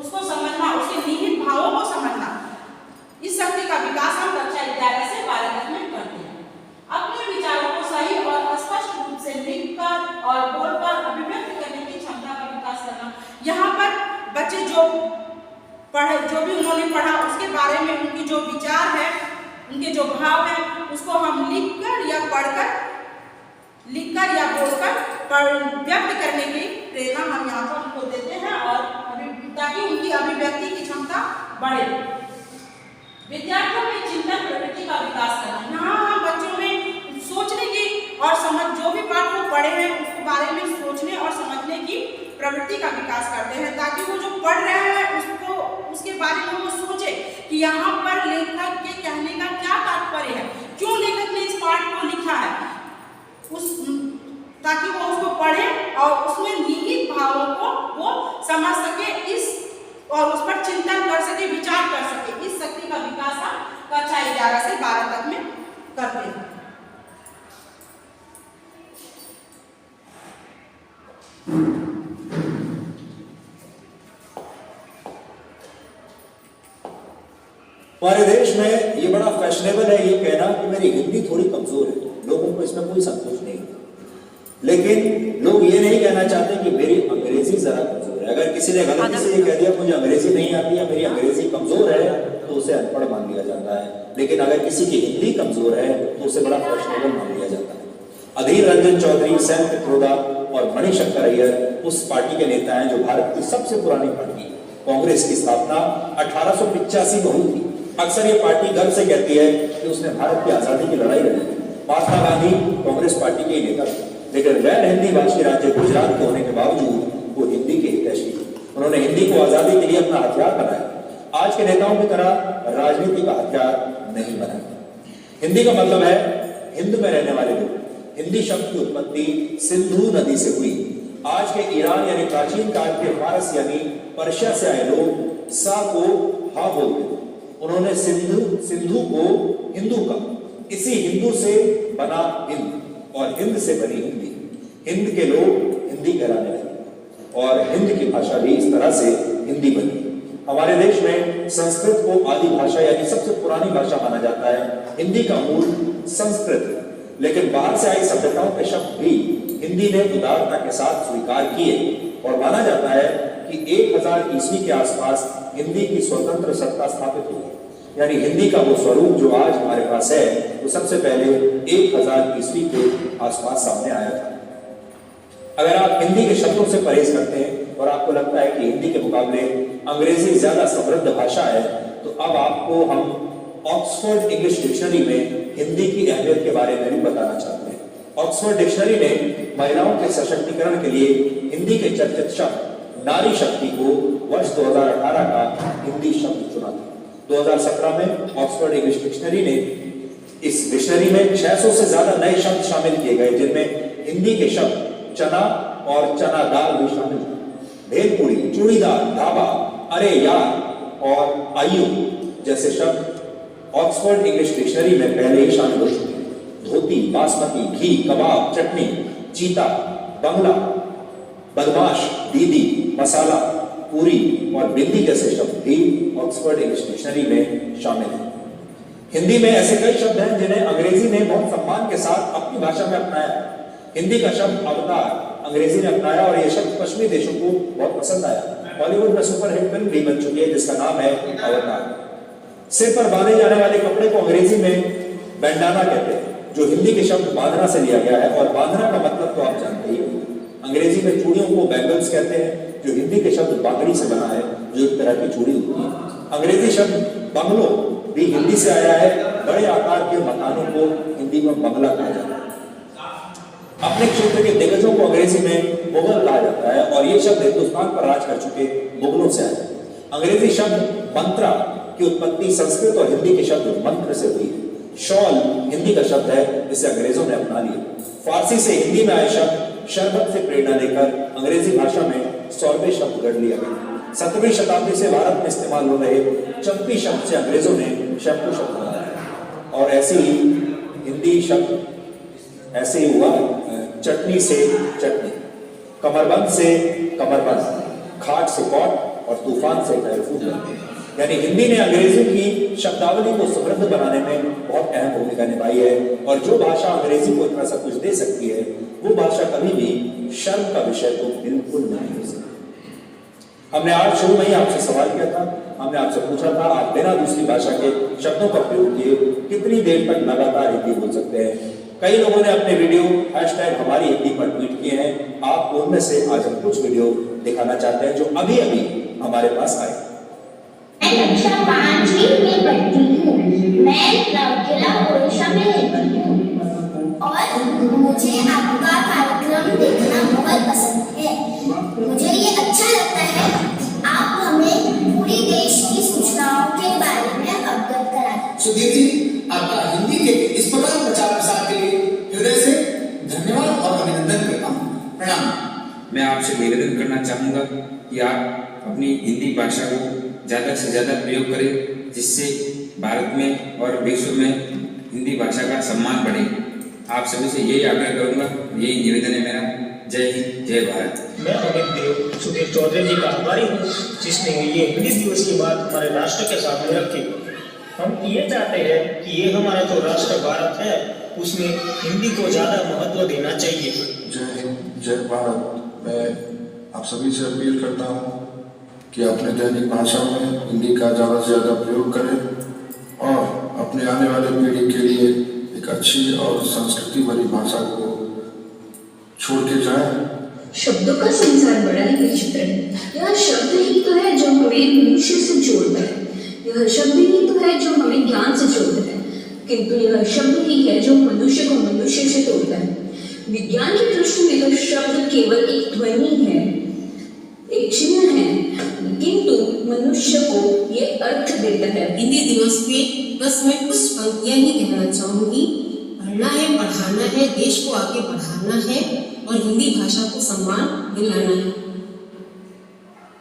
उसको समझना, उसके निहित भावों को समझना, इस शक्ति का विकास हम कक्षा 11 से 12 तक में करते हैं। अपने विचारों को सही और स्पष्ट रूप से लिखकर और बोलकर अभिव्यक्त करने की क्षमता का विकास करना। यहाँ पर बच्चे जो पढ़े, जो भी उन्होंने पढ़ा उसके बारे में उनकी जो विचार है, उनके जो भाव है, उसको हम लिखकर या पढ़कर, लिखकर या बोलकर व्यक्त करने की प्रेरणा हम यहाँ पर उनको देते हैं और ताकि उनकी अभिव्यक्ति की क्षमता बढ़े। विद्यार्थियों में चिंतन प्रवृत्ति का विकास करना, यहाँ हम बच्चों में सोचने की और समझ, जो भी पाठ को पढ़े हैं उसके बारे में सोचने और समझने की प्रवृत्ति का विकास करते हैं, ताकि वो जो पढ़ रहे हैं उसको, उसके बारे में वो सोचे कि यहाँ पर लेखक के कहने का क्या तात्पर्य है, क्यों लेखक ने इस पाठ को लिखा है, ताकि वो उसको पढ़े और उसमें निहित भावों को वो समझ सके, इस और उस पर चिंतन कर सके, विचार कर सके। इस शक्ति का विकास हम कक्षा 11 से 12 तक में करते हैं। हमारे देश में ये बड़ा फैशनेबल है ये कहना कि मेरी हिंदी थोड़ी कमजोर है, लोगों को इसमें कोई संकोच नहीं, लेकिन लोग ये नहीं कहना चाहते कि मेरी अंग्रेजी जरा कमजोर है। अगर किसी ने गलती से ये कह दिया मुझे अंग्रेजी नहीं आती या मेरी अंग्रेजी कमजोर है तो उसे अनपढ़ मान लिया जाता है, लेकिन अगर किसी की हिंदी कमजोर है तो उसे बड़ा फैशनेबल मान लिया जाता है। अधीर रंजन चौधरी, सैम पित्रोदा और मणिशंकर अय्यर उस पार्टी के नेता हैं जो भारत की सबसे पुरानी पार्टी कांग्रेस की स्थापना 1885 में हुई थी। अक्सर ये पार्टी गर्व से कहती है कि उसने भारत की आजादी की लड़ाई लड़ी। महात्मा गांधी कांग्रेस पार्टी के नेता थे, लेकिन गैर हिंदी भाषी राज्य गुजरात के होने के बावजूद वो हिंदी के हितैषी थे। उन्होंने हिंदी को आजादी के लिए अपना हथियार बनाया। आज के नेताओं की तरह राजनीति का हथियार नहीं बनाया। हिंदी का मतलब है हिंद में रहने वाले लोग। हिंदी शब्द की उत्पत्ति सिंधु नदी से हुई। आज के ईरान यानी प्राचीन काल के फारस यानी पर्शिया से आए लोग सा को हा बोलते थे। उन्होंने सिंधु को हिंदू का, इसी हिंदू से बना हिंद और हिंद से बनी हिंदी। हिंद के लोग हिंदी कहलाने लगे और हिंद की भाषा भी इस तरह से हिंदी बनी। हमारे देश में संस्कृत को आदि भाषा यानी सबसे पुरानी भाषा माना जाता है। हिंदी का मूल संस्कृत है, लेकिन बाहर से आई सभ्यताओं के शब्द भी हिंदी ने उदारता के साथ स्वीकार किए और माना जाता है कि 1000 ईस्वी के आसपास हिंदी की स्वतंत्र सत्ता स्थापित हुई। यानी हिंदी का वो स्वरूप जो आज हमारे पास है वो सबसे पहले 1000 ईस्वी के आसपास सामने आया था। अगर आप हिंदी के शब्दों से परहेज करते हैं और आपको लगता है कि हिंदी के मुकाबले अंग्रेजी ज्यादा समृद्ध भाषा है, तो अब आपको हम ऑक्सफोर्ड इंग्लिश डिक्शनरी में हिंदी की अहमियत के बारे में भी बताना चाहते हैं। ऑक्सफोर्ड डिक्शनरी ने महिलाओं के सशक्तिकरण के लिए हिंदी के चर्चित शब्द नारी शक्ति को वर्ष 2018 का हिंदी शब्द चुना था। 2017 में ऑक्सफोर्ड इंग्लिश डिक्शनरी ने, इस डिक्शनरी में 600 से ज्यादा नए शब्द शामिल किए गए, जिनमें हिंदी के शब्द चना और चना दाल भी शामिल थे। भेलपुरी, चूड़ीदार, ढाबा, अरे यार और आयु जैसे शब्द ऑक्सफोर्ड इंग्लिश डिक्शनरी में पहले ही शामिल हो चुके हैं। धोती, बासमती, घी, कबाब, चटनी, चीता, बंगला, बदमाश, दीदी, मसाला, पूरी और बिंदी जैसे शब्द भी ऑक्सफोर्ड इंग्लिश डिक्शनरी में शामिल हैं। हिंदी में ऐसे कई शब्द हैं जिन्हें अंग्रेजी ने बहुत सम्मान के साथ अपनी भाषा में अपनाया। हिंदी का शब्द अवतार अंग्रेजी ने अपनाया और यह शब्द पश्चिमी देशों को बहुत पसंद आया। हॉलीवुड में सुपरहिट फिल्म भी बन चुकी है जिसका नाम है अवतार। सिर पर बांधे जाने वाले कपड़े को अंग्रेजी में बैंडाना कहते हैं, जो हिंदी के शब्द बांधना से लिया गया है, और बांधना का मतलब तो आप जानते ही हो। अंग्रेजी में चूड़ियों को बैंगल्स कहते हैं, जो हिंदी के शब्द बांगड़ी से बना है, जो एक तरह की चूड़ी होती है। अंग्रेजी शब्द बंगलो भी हिंदी से आया है। बड़े आकार के मकानों को हिंदी में बंगला कहा जाता है। अपने क्षेत्र के दिग्गजों को अंग्रेजी में मुगल कहा जाता है और ये शब्द हिंदुस्तान पर राज कर चुके मुगलों से आया है। अंग्रेजी शब्द मंत्रा कि उत्पत्ति संस्कृत और हिंदी के शब्द मंत्र से हुई है। शॉल हिंदी का शब्द है, जिसे अंग्रेजों ने अपना लिया। फारसी से हिंदी में आए शब्द शरबत से प्रेरणा लेकर अंग्रेजी भाषा में सौरभे शब्द गढ़ लिया गया। 17वीं शताब्दी से भारत में इस्तेमाल हो रहे चंपी शब्द से अंग्रेजों ने शैम्पू शब्द बनाया और ऐसे ही हिंदी शब्द ऐसे ही हुआ। चटनी से चटनी, कमरबंद से कमरबंद, खाट से कॉट और तूफान से टाइफून। यानी हिंदी ने अंग्रेजी की शब्दावली को समृद्ध बनाने में बहुत अहम भूमिका निभाई है और जो भाषा अंग्रेजी को इतना सब कुछ दे सकती है वो भाषा कभी भी शर्म का विषय तो बिल्कुल नहीं हो सकती। हमने आज शुरू में ही आपसे सवाल किया था, हमने आपसे पूछा था आप बिना दूसरी भाषा के शब्दों का प्रयोग किए कितनी देर तक लगातार हिंदी बोल सकते हैं। कई लोगों ने अपने वीडियो #हमारी हिंदी पर ट्वीट किए हैं। आप उनमें से आज हम कुछ वीडियो दिखाना चाहते हैं जो अभी अभी हमारे पास आए। मैं कक्षा 5वीं में पढ़ती हूँ। मैं राउरकेला ओडिशा में रहती हूँ और मुझे आपका कार्यक्रम देखना बहुत पसंद है। मुझे ये अच्छा लगता है आप हमें पूरी देश की सूचनाओं के बारे में अवगत कराते। सुधीर जी, आपका हिंदी के इस प्रकार प्रचार प्रसार के लिए हृदय से धन्यवाद और अभिनंदन करता हूँ। प्रणाम। मैं आपसे निवेदन करना चाहूँगा कि आप अपनी हिंदी भाषा को ज़्यादा से ज़्यादा प्रयोग करें, जिससे भारत में और विश्व में हिंदी भाषा का सम्मान बढ़े। आप सभी से यही आग्रह करूँगा, यही निवेदन है मेरा। जय हिंद, जय भारत। मैं अमित देव सुधीर चौधरी जी का आभारी हूँ, जिसने ये हिंदी दिवस की बात हमारे राष्ट्र के सामने रखी। हम ये चाहते हैं कि ये हमारा जो राष्ट्र भारत है उसमें हिंदी को ज़्यादा महत्व देना चाहिए। जय हिंद, जय भारत। मैं आप सभी से अपील करता हूँ कि अपने दैनिक भाषा में हिंदी का ज़्यादा से ज़्यादा प्रयोग करें और अपने आने वाले पीढ़ी के लिए एक अच्छी और संस्कृति भरी भाषा को छोड़ के जाएं। शब्दों का संसार बड़ा ही विचित्र है। यह शब्द ही तो है जो हमें मनुष्य से जोड़ता है, यह शब्द ही तो है जो हमें ज्ञान से जोड़ता है, किंतु यह शब्द ही है जो मनुष्य को मनुष्य से तोड़ता है। विज्ञान की दृष्टि में तो शब्द केवल एक ध्वनि है, एक चिन्ह है, किंतु मनुष्य को ये अर्थ देता है। हिंदी दिवस पे बस मैं कुछ पंक्तियां ही कहना चाहूंगी। पढ़ना है, पढ़ाना है, देश को आगे बढ़ाना है और हिंदी भाषा को सम्मान दिलाना है।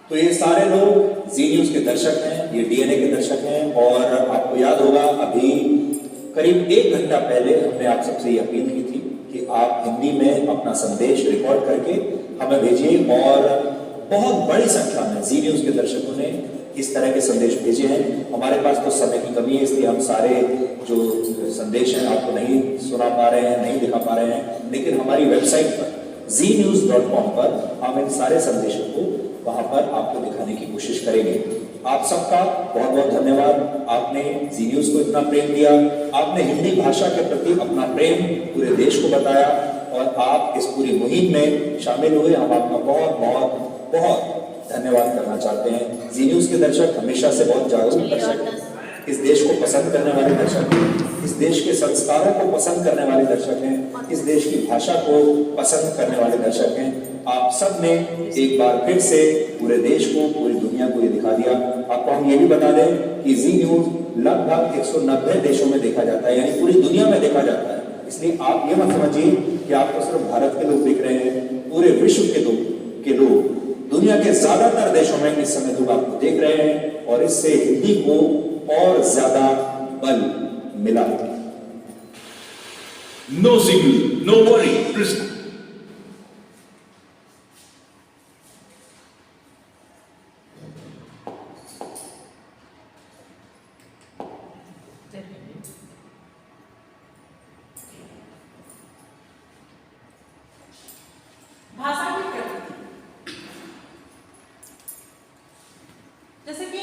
तो ये सारे लोग जी न्यूज के दर्शक हैं, ये डीएनए के दर्शक हैं और आपको याद होगा अभी करीब 1 घंटा पहले हमने आप सबसे ये अपील की थी कि आप हिंदी में अपना संदेश रिकॉर्ड करके हमें भेजिए और बहुत बड़ी संख्या में जी न्यूज के दर्शकों ने इस तरह के संदेश भेजे हैं। हमारे पास तो समय की कमी है, इसलिए हम सारे जो संदेश हैं आपको नहीं सुना पा रहे हैं, नहीं दिखा पा रहे हैं, लेकिन हमारी वेबसाइट पर znews.com पर हम इन सारे संदेशों को वहां पर आपको दिखाने की कोशिश करेंगे। आप सबका बहुत बहुत धन्यवाद। आपने जी न्यूज को इतना प्रेम दिया, आपने हिंदी भाषा के प्रति अपना प्रेम पूरे देश को बताया और आप इस पूरी मुहिम में शामिल हुए। हम आपका बहुत बहुत बहुत धन्यवाद करना चाहते हैं। जी न्यूज के दर्शक हमेशा से बहुत जागरूक दर्शक हैं, इस देश को पसंद करने वाले दर्शक हैं, इस देश के संस्कारों को पसंद करने वाले दर्शक हैं, इस देश की भाषा को पसंद करने वाले दर्शक हैं। आप सब ने एक बार फिर से पूरे देश को, पूरी दुनिया को ये दिखा दिया। आपको हम ये भी बता दें कि जी न्यूज लगभग 190 देशों में देखा जाता है, यानी पूरी दुनिया में देखा जाता है। इसलिए आप ये मत समझिए कि आपको सिर्फ भारत के लोग देख रहे हैं, पूरे विश्व के लोग दुनिया के ज्यादातर देशों में इस समय लोग आपको देख रहे हैं और इससे हिंदी को और ज्यादा बल मिला। नो सिग्नल, नो वरी, भाषा की प्रकृति, जैसे कि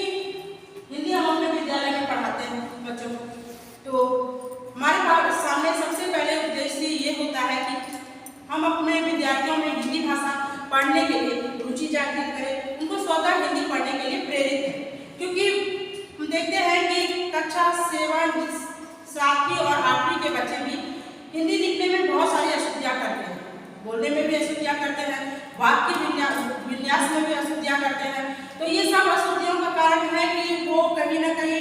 हिंदी हम अपने विद्यालय में पढ़ाते हैं बच्चों को, तो हमारे सामने सबसे पहले उद्देश्य ये होता है कि हम अपने विद्यार्थियों में हिंदी भाषा पढ़ने के लिए रुचि जागृत करें, उनको स्वतः हिंदी पढ़ने के लिए प्रेरित करें। क्योंकि हम देखते हैं कि कक्षा 7, 7वीं और 8वीं के बच्चे भी हिंदी लिखने में बहुत सारी अशुद्धियाँ करते हैं, बोलने में भी अशुद्धियाँ करते हैं, वाक्य विन्यास में भी अशुद्धियाँ करते हैं। तो ये सब अशुद्धियों का कारण है कि वो कहीं ना कहीं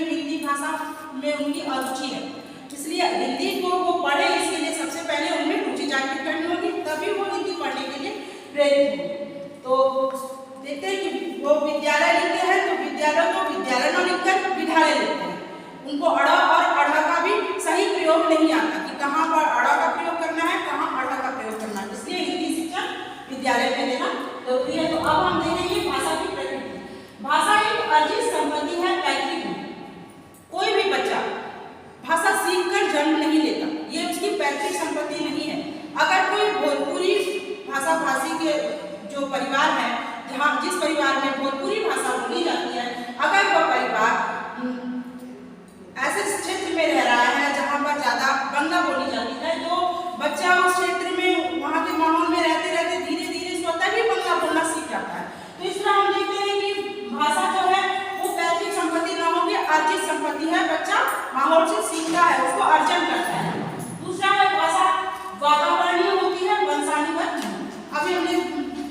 में उनकी अरुचि है। इसलिए हिंदी को वो पढ़े, इसके लिए सबसे पहले उनमें रुचि जागृत करनी होगी, तभी वो हिंदी पढ़ने के लिए प्रेरित होंगे। तो देखते हैं कि वो विद्यालय लिखते हैं तो विद्यालय को विद्यालय में लिखकर विद्यालय लिखते हैं। उनको अड़ और अढ़ का भी सही प्रयोग नहीं आता कि कहाँ पर अड़ का प्रयोग करना है, कहाँ अढ़ का प्रयोग करना है। इसलिए हिंदी शिक्षा विद्यालय में देना जरूरी है। तो अब हम देखेंगे भाषा की प्रकृति। भाषा एक अर्जित संपत्ति है, पैतृक है। कोई भी बच्चा भाषा सीखकर जन्म नहीं लेता, ये उसकी पैतृक संपत्ति नहीं है। अगर कोई भोजपुरी भाषा भाषी के जो परिवार है, जहाँ जिस परिवार में भोजपुरी भाषा बोली जाती है, अगर वह परिवार ऐसे क्षेत्र में रह रहा है जहाँ पर ज्यादा बंगला बोली जाती है, तो बच्चा उस क्षेत्र में वहाँ के माहौल में रहते रहते धीरे धीरे स्वतः ही बंगला बोलना सीख जाता है। तो इस तरह हम देखते हैं कि भाषा जो है वो पैतृक संपत्ति न होकर अर्जित संपत्ति है। बच्चा माहौल से सीखता है, उसको अर्जन करता है। दूसरा है भाषा वातावरणीय होती है, वंशानुगत। अभी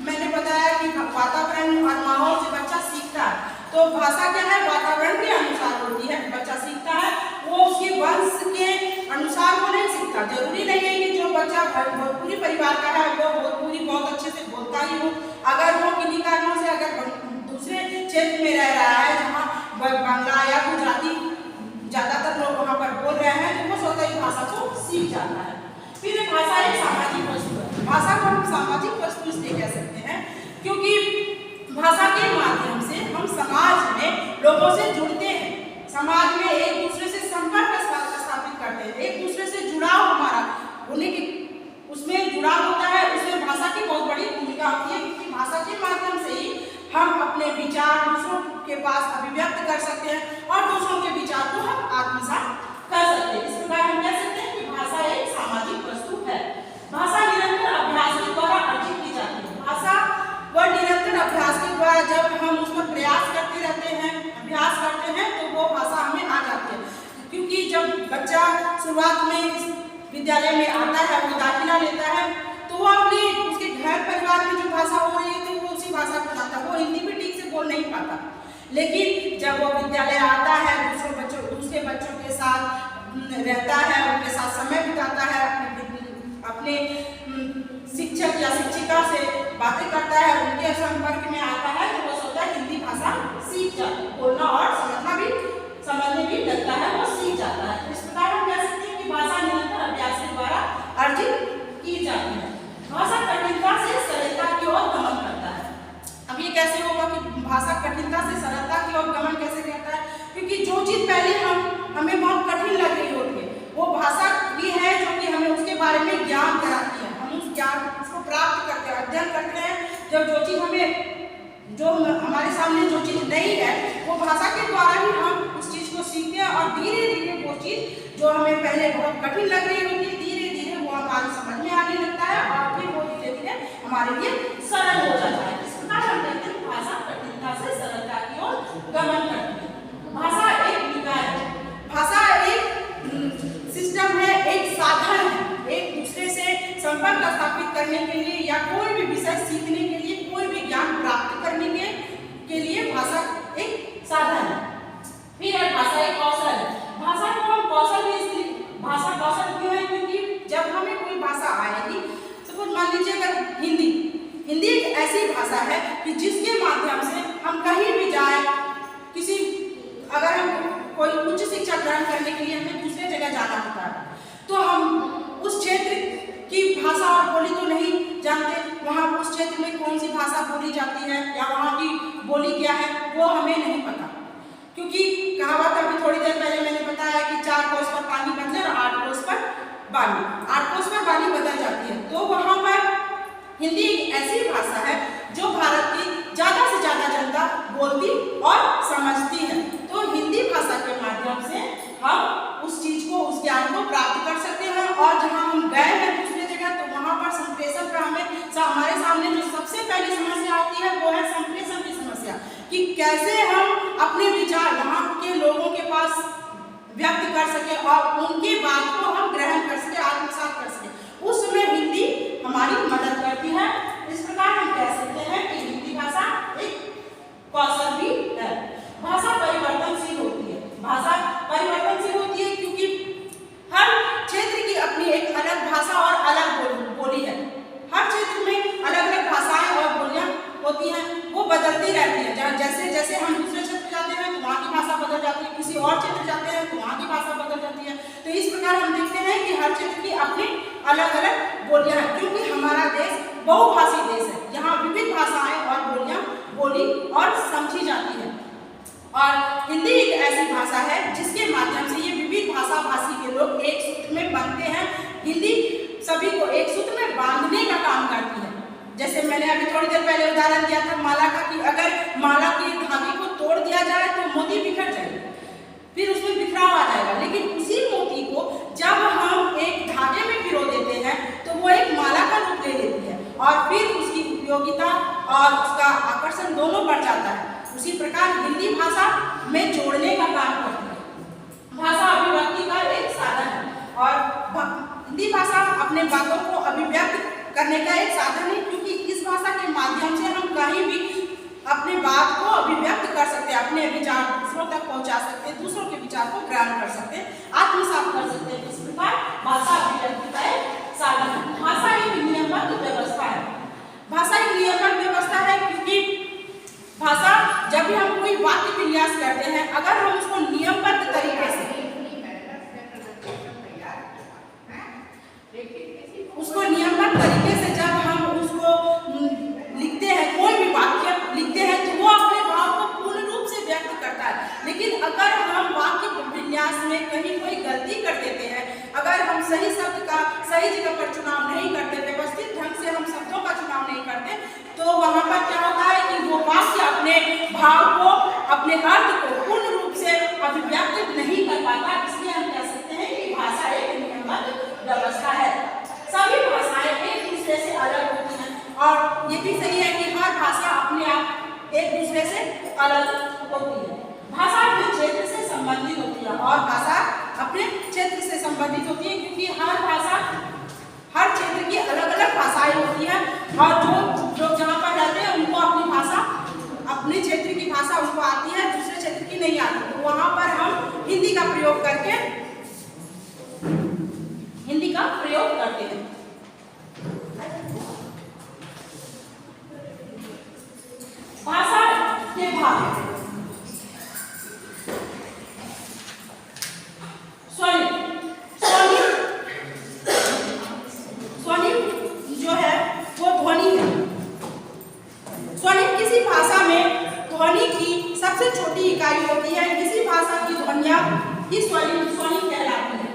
मैंने बताया कि वातावरण और माहौल से बच्चा सीखता है। तो भाषा क्या है, वातावरण के अनुसार होती है, बच्चा सीखता है। वो उसके वंश के अनुसार वो नहीं सीखता। जरूरी नहीं है कि जो बच्चा भोजपुरी परिवार का है वो भोजपुरी बहुत अच्छे से बोलता ही हो। अगर वो किन्हीं कारणों से अगर दूसरे क्षेत्र में रह रहा है जहाँ बांग्ला या गुजराती ज्यादातर लोग वहाँ पर बोल रहे हैं, तो वो स्वतः ही भाषा को सीख जाता है। फिर भाषा एक सामाजिक वस्तु है। भाषा को हम सामाजिक वस्तु इसलिए कह सकते हैं क्योंकि भाषा के माध्यम से हम समाज में लोगों से जुड़ते हैं, समाज में एक दूसरे से संपर्क स्थापित करते हैं, एक दूसरे से जुड़ाव हमारा होने की उसमें जुड़ाव होता है। उसमें भाषा की बहुत बड़ी भूमिका होती है क्योंकि भाषा के माध्यम से ही हम अपने विचार दूसरों के पास अभिव्यक्त कर सकते हैं और दूसरों के विचार को हम आत्मसात कर सकते हैं। इस प्रकार हम कह सकते हैं कि भाषा एक सामाजिक वस्तु है। भाषा निरंतर अभ्यास के द्वारा अर्जित की जाती है। भाषा वह निरंतर अभ्यास के द्वारा जब हम उसमें प्रयास करते रहते हैं, अभ्यास करते हैं, तो वो भाषा हमें आ जाती है। क्योंकि जब बच्चा शुरुआत में विद्यालय में आता है, वो दाखिला लेता है, तो वो अपनी उसके घर परिवार में जो भाषा हो रही है तो वो उसी भाषा को जानता है। वो हिंदी भी ठीक से बोल नहीं पाता, लेकिन जब वो विद्यालय आता है, दूसरे बच्चों के साथ रहता है, उनके साथ समय बिताता है, अपने शिक्षक या शिक्षिका से बातें करता है, उनके संपर्क में आता है, तो वो स्वतः हिंदी भाषा सीख जाता है। बोलना और समझने भी लगता है, वो सीख जाता है। इस प्रकार हम कह सकते हैं कि भाषा निरंतर अभ्यास के द्वारा अर्जित की जाती है। भाषा कठिनता से सरलता की ओर गमन करता है। अब ये कैसे होगा कि भाषा कठिनता से सरलता की ओर गमन कैसे करता है? क्योंकि जो चीज पहले हमें बहुत कठिन लग रही होती है, वो भाषा भी है जो कि हमें उसके बारे में ज्ञान कराती है। हम उस ज्ञान उसको प्राप्त करते हैं, अध्ययन करते हैं। जब जो चीज जो हमारे सामने जो चीज नहीं है, वो भाषा के द्वारा ही हम उस चीज को सीखते हैं और धीरे धीरे वो चीज जो हमें पहले बहुत कठिन लग रही होती है, धीरे धीरे वो हमारी समझ में आने लगता है और फिर वो धीरे धीरे हमारे लिए सरल हो जाता है। इस प्रकार हम कहते हैं भाषा कठिनता से सरलता की ओर गमन करती है। भाषा एक निकाय है, भाषा एक सिस्टम है, एक साधन है, एक दूसरे से संपर्क स्थापित करने के लिए या कोई भी विषय सीखने के लिए, कोई भी ज्ञान प्राप्त करने के लिए भाषा एक साधन है। फिर भाषा एक कौशल है। भाषा को हम कौशल में इसलिए भाषा कौशल क्यों है? क्योंकि जब हमें कोई भाषा आएगी, सपोज मान लीजिए अगर हिंदी एक ऐसी भाषा है कि जिसके माध्यम से हम कहीं भी जाए, अगर हम कोई उच्च शिक्षा ग्रहण करने के लिए हमें दूसरे जगह जाना होता है, तो हम उस क्षेत्र की भाषा और बोली तो नहीं जानते, वहाँ उस क्षेत्र में कौन सी भाषा बोली जाती है या वहाँ की बोली क्या है वो हमें नहीं पता। क्योंकि कहावत अभी थोड़ी देर पहले मैंने बताया कि 4 कोस पर पानी बदले और 8 कोस पर बानी, 8 कोस पर बानी बदल जाती है। तो वहाँ पर हिंदी एक ऐसी भाषा है जो भारत की ज्यादा से ज्यादा जनता बोलती और समझती है। तो हिंदी भाषा के माध्यम से हम उस चीज को, उस ज्ञान को प्राप्त कर सकते हैं। और जहाँ हम गए हैं दूसरे जगह, तो वहाँ पर संप्रेषण का हमारे सामने जो सबसे पहली समस्या आती है वो है संप्रेषण की समस्या, कि कैसे हम अपने विचार वहाँ के लोगों के पास व्यक्त कर सके और उनकी बात को हम ग्रहण कर सके, आत्मसात कर सके। उस समय हिंदी हमारी मदद करती है। इस प्रकार हम कह सकते हैं कि हिंदी भाषा एक कौशल भी है। भाषा परिवर्तनशील होती है, भाषा परिवर्तनशील होती है। हर क्षेत्र की अपनी अलग अलग बोलियां हैं, क्योंकि हमारा देश बहुभाषी देश है। यहाँ विविध भाषाएं और बोलियां बोली और समझी जाती है। और हिंदी एक ऐसी भाषा है जिसके माध्यम से ये विविध भाषा भाषी के लोग एक सूत्र में बनते हैं। हिंदी सभी को एक सूत्र में बांधने का काम करती है। जैसे मैंने अभी थोड़ी देर पहले उदाहरण दिया था माला का, कि अगर माला के धागे को तोड़ दिया जाए तो मोती बिखर जाएगा, फिर उसमें बिखराव आ जाएगा। लेकिन उसी मोती को जब हम एक धागे में पिरो देते हैं तो वो एक माला का रूप ले लेती है और फिर उसकी उपयोगिता और उसका आकर्षण दोनों बढ़ जाता है। उसी प्रकार हिंदी भाषा में जोड़ने का काम करती है। भाषा अभिव्यक्ति का एक साधन है और हिंदी भाषा अपने बातों को अभिव्यक्त करने का एक साधन है, क्योंकि इस भाषा के माध्यम से हम कहीं भी अपने बात को अभिव्यक्त कर सकते हैं, अपने विचार दूसरों तक पहुंचा सकते हैं, दूसरों के विचार को ग्रहण कर सकते हैं, आत्मसात कर सकते हैं। इस प्रकार भाषा अभिव्यक्ति का एक साधन है। भाषा एक नियमबद्ध व्यवस्था है। भाषा एक नियमबद्ध व्यवस्था है क्योंकि भाषा जब भी हम कोई वाक्य विन्यास करते हैं, अगर हम उसको नियमबद्ध तरीके से जब हम उसको लिखते हैं, कोई भी वाक्य लिखते हैं, तो वो अपने भाव को पूर्ण रूप से व्यक्त करता है। लेकिन अगर हम वाक्य विन्यास में कहीं कोई गलती कर देते हैं, अगर हम सही शब्द का सही जगह पर चुनाव नहीं करते, व्यवस्थित ढंग से हम शब्दों का चुनाव नहीं करते, तो वहां पर क्या होता है कि वो वाक्य अपने भाव को, अपने अर्थ को पूर्ण रूप से अभिव्यक्त नहीं कर पाता। इसलिए हम कह सकते हैं कि भाषा एक नियमबद्ध व्यवस्था है। सभी भाषाएं एक दूसरे से अलग होती हैं और ये भी सही है कि हर भाषा अपने आप एक दूसरे से अलग होती है। भाषा अपने क्षेत्र से संबंधित होती है और भाषा अपने क्षेत्र से संबंधित होती है, क्योंकि हर भाषा हर क्षेत्र की अलग अलग भाषाएं होती हैं और जो लोग जहाँ पर रहते हैं उनको अपनी भाषा, अपने क्षेत्र की भाषा उनको आती है, दूसरे क्षेत्र की नहीं आती। तो वहाँ पर हम हिंदी का प्रयोग करके करते हैं। भाषा के भाग स्वनिम जो है वो ध्वनि है। स्वनिम किसी भाषा में ध्वनि की सबसे छोटी इकाई होती है। किसी भाषा की ध्वनियां ही स्वनिम कहलाती है।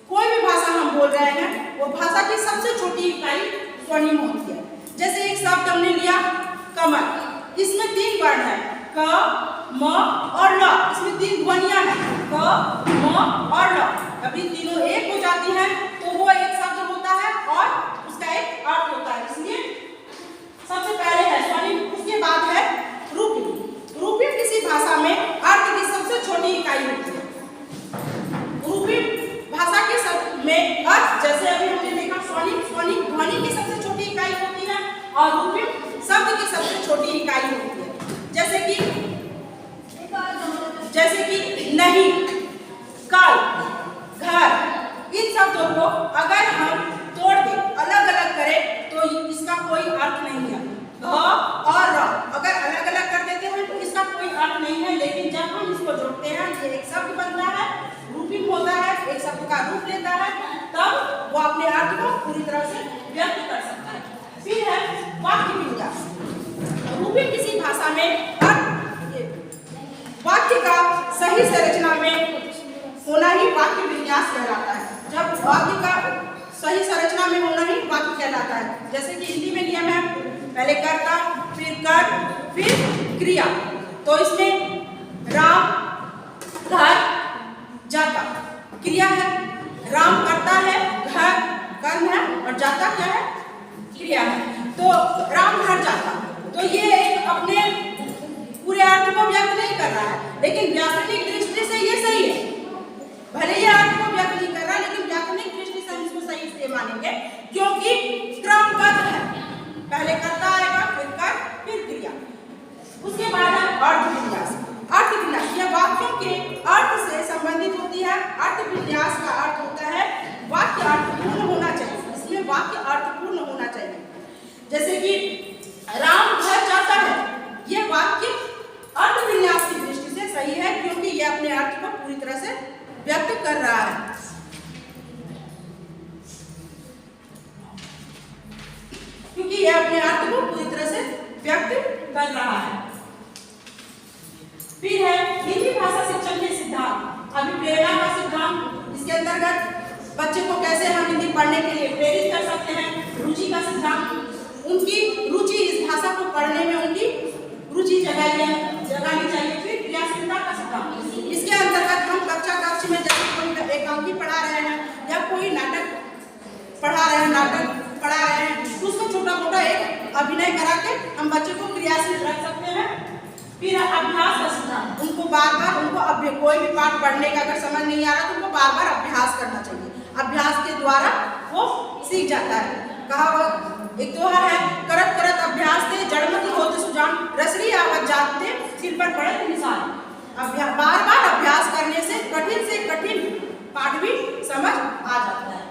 कोई भी भाषा हम बोल रहे हैं, वो भाषा की सबसे छोटी इकाई स्वनिम होती है। जैसे एक शब्द हमने लिया कमल, इसमें 3 वर्ण है, क, म और ल। इसमें 3 ध्वनियां हैं, क, म और ल। कभी तीनों एक हो जाती हैं तो वो एक शब्द होता है और उसका एक अर्थ होता है। इसलिए सबसे पहले है स्वनिम, उसके बाद है रूपी। रूपी किसी भाषा में अर्थ की सबसे छोटी इकाई होती है। रूपी भाषा के शब्द में अर्थ, जैसे अभी हमने देखा स्वनिम ध्वनि की सबसे छोटी इकाई होती है और रूपी शब्द की सबसे छोटी इकाई होती है। जैसे कि नहीं, कल, घर, इन शब्दों को अगर हम तोड़ दें, अलग अलग करें तो इसका कोई अर्थ नहीं है। घ और र अगर अलग अलग कर देते हैं तो इसका कोई अर्थ नहीं है, लेकिन जब हम इसको जोड़ते हैं ये एक शब्द बनता है, रूपी होता है, एक शब्द का रूप लेता है, तब वो अपने अर्थ को पूरी तरह से व्यक्त कर सकता है। फिर है वाक्य विन्यास। रूपी किसी भाषा में वाक्य का सही संरचना में होना ही वाक्य विन्यास कहलाता है। जब वाक्य का सही संरचना में होना ही वाक्य कहलाता है। जैसे कि हिंदी में नियम है, पहले कर्ता, फिर कर, फिर क्रिया। तो इसमें राम घर जाता क्रिया है, राम करता है, घर कर्म है और जाता क्या है, क्रिया है। तो राम घर जाता, तो ये एक अपने पूरे अर्थ को व्यक्त नहीं कर रहा है, लेकिन व्याकरणिक दृष्टि से ये सही है। भले ये अर्थ को व्यक्त नहीं कर रहा, लेकिन व्याकरणिक दृष्टि से हम इसको सही इसलिए मानेंगे क्योंकि क्रमबद्ध है। पहले कर्ता आएगा, फिर कर, फिर क्रिया, उसके बाद है अर्थ विन्यास। अर्थ विन्यास यह वाक्यों के अर्थ से संबंधित होती है। अर्थ विन्यास का अर्थ होता है वाक्य अर्थपूर्ण होना चाहिए। इसमें वाक्य अर्थपूर्ण होना चाहिए। जैसे कि राम घर जाता है, यह वाक्य अर्थ विन्यास की दृष्टि से सही है क्योंकि यह अपने अर्थ को पूरी तरह से व्यक्त कर रहा है। अंतर्गत बच्चे को कैसे हम हिंदी पढ़ने के लिए प्रेरित कर सकते हैं, रुचि का सिद्धांत, उनकी रुचि इस भाषा को पढ़ने में उनकी रुचि जगानी चाहिए। फिर क्रियाशीलता का सिद्धांत, इसके अंतर्गत हम कक्षा में जैसे कोई एकांकी पढ़ा रहे हैं या कोई नाटक पढ़ा रहे हैं तो उसको छोटा मोटा एक अभिनय करा के हम बच्चे को क्रियाशील रख सकते हैं। फिर अभ्यास का सिद्धांत, उनको बार बार कोई भी पाठ पढ़ने का अगर समझ नहीं आ रहा तो उनको बार बार अभ्यास करना चाहिए। अभ्यास के द्वारा वो सीख जाता है। कहा एक दोहा है, करत करत अभ्यास से जड़मति होते सुजान, रसरी आवत जाते सिर पर पड़त निशान। बार बार अभ्यास करने से कठिन पाठ भी समझ आ जाता है।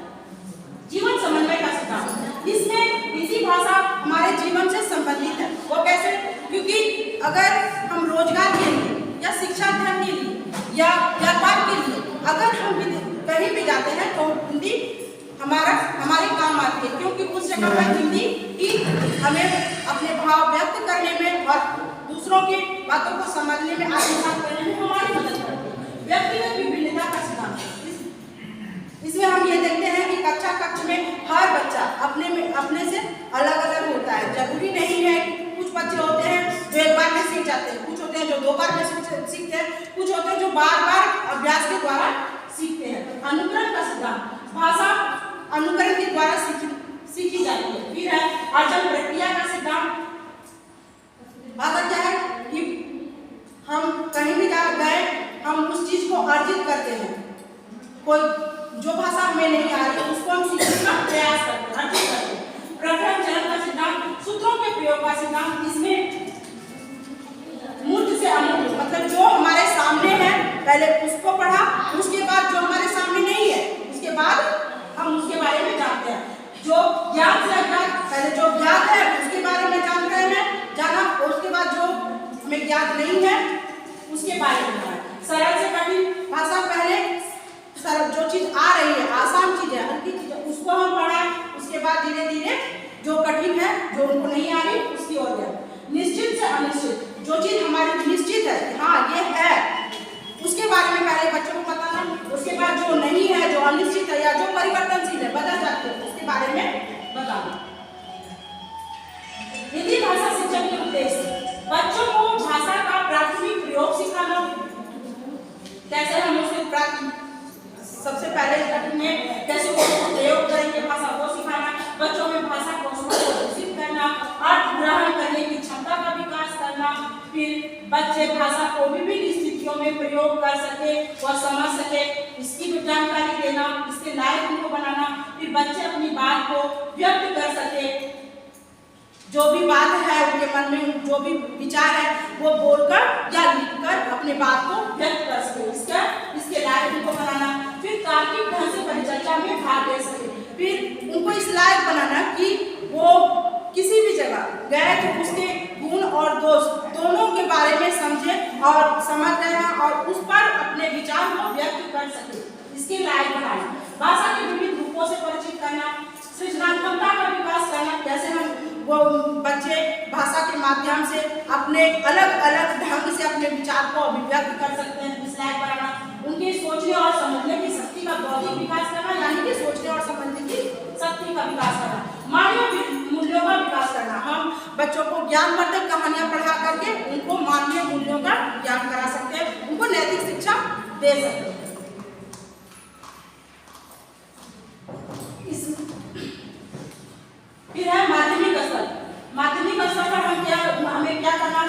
जीवन समन्वय का सिद्धांत, इसमें हिंदी भाषा हमारे जीवन से संबंधित है। वो कैसे? क्योंकि अगर हम रोजगार के लिए या शिक्षा अध्ययन के लिए या व्यापार के लिए अगर हम कहीं भी जाते हैं तो हिंदी हमारे काम आती है, क्योंकि उस जगह पर हिंदी ही हमें अपने भाव व्यक्त करने में और दूसरों की बातों को समझने में, आत्मसात करने में हमारी मदद करती है। व्यक्तिगत विभिन्नता का सिद्धांत, इसमें हम ये देखते हैं कि कक्ष में हर बच्चा अपने से अलग अलग होता है। जरूरी नहीं है कि कुछ बच्चे होते हैं जो एक बार में सीख जाते हैं, कुछ होते हैं जो 2 बार में सीखते हैं, कुछ होते हैं जो बार बार अभ्यास के द्वारा सीखते हैं। अनुकरण का सिद्धांत, भाषा अनुकरण के द्वारा सीखी जाती है। फिर है अर्जन प्रक्रिया का सिद्धांत, बात क्या है कि हम कहीं भी गए हम उस चीज को अर्जित करते हैं। कोई जो भाषा हमें नहीं आ रही उसको हम सीखने का प्रयास करते हैं, अर्जित करते हैं। प्रकरण चलन का सिद्धांत, सूत्रों के प्रयोग का सिद्धांत, इसमें मूर्त से अमूर्त, मतलब जो हमारे सामने है पहले उसको पढ़ा, उसके बाद जो हमारे सामने नहीं है उसके बाद हम उसके बारे में जानते हैं। जो ज्ञात से अज्ञात, पहले जो ज्ञात है उसके बारे में जान रहे हैं जाना, और उसके बाद जो हमें ज्ञात नहीं है उसके बारे में जाना। सरल से कठिन भाषा, पहले सरल जो चीज आ रही है, आसान चीज है, हल्की चीज है, उसको हम पढ़ाएं, उसके बाद धीरे धीरे जो कठिन है, जो उनको नहीं आ रही उसकी ओर जाए। निश्चित से अनिश्चित, जो चीज हमारी निश्चित है हाँ ये है उसके बारे में पहले बच्चों को बताना, उसके बाद जो नहीं है, जो अनिश्चित है या जो परिवर्तनशील है, बदल जाते हैं, उसके बारे में बताना। हिंदी भाषा शिक्षण के उद्देश्य, बच्चों को भाषा का प्राथमिक प्रयोग सिखाना। कैसे हम उसके सबसे पहले में कैसे प्रयोग करेंगे भाषा को सिखाना, बच्चों में भाषा कौशल को विकसित करना, अर्थ ग्रहण करने की क्षमता का विकास करना, फिर बच्चे भाषा को विभिन्न स्थितियों में प्रयोग कर सके और समझ सके, इसकी भी जानकारी देना, इसके लायक उनको बनाना, फिर बच्चे अपनी बात को व्यक्त कर सके, जो भी बात है उनके मन में जो भी विचार है वो बोलकर या लिखकर अपने बात को व्यक्त कर सके, इसके लायक उनको बनाना। फिर तार्किक ढंग से परिचर्चा में भाग ले सके, फिर उनको इस लायक बनाना कि वो किसी भी जगह गए तो उसके गुण और दोष दोनों के बारे में समझे और समझ रहे हैं और उस पर अपने विचार को व्यक्त कर सके, इसके लायक बनाना। भाषा के विभिन्न रूपों से परिचित करना, सृजनात्मकता का विकास करना, जैसे हम वो बच्चे भाषा के माध्यम से अपने अलग अलग ढंग से अपने विचार को अभिव्यक्त कर सकते हैं, इस लायक बनाना। उनके सोचने और समझने की शक्ति का बौद्धिक विकास करना, यानी कि सोचने और समझने की शक्ति का विकास करना। मानवीय मूल्यों का विकास करना, हम बच्चों को ज्ञानवर्धक कहानियां पढ़ा करके उनको मानवीय मूल्यों का ज्ञान करा सकते हैं, उनको नैतिक शिक्षा दे सकते हैं। फिर है माध्यमिक स्तर। माध्यमिक स्तर पर हमें क्या करना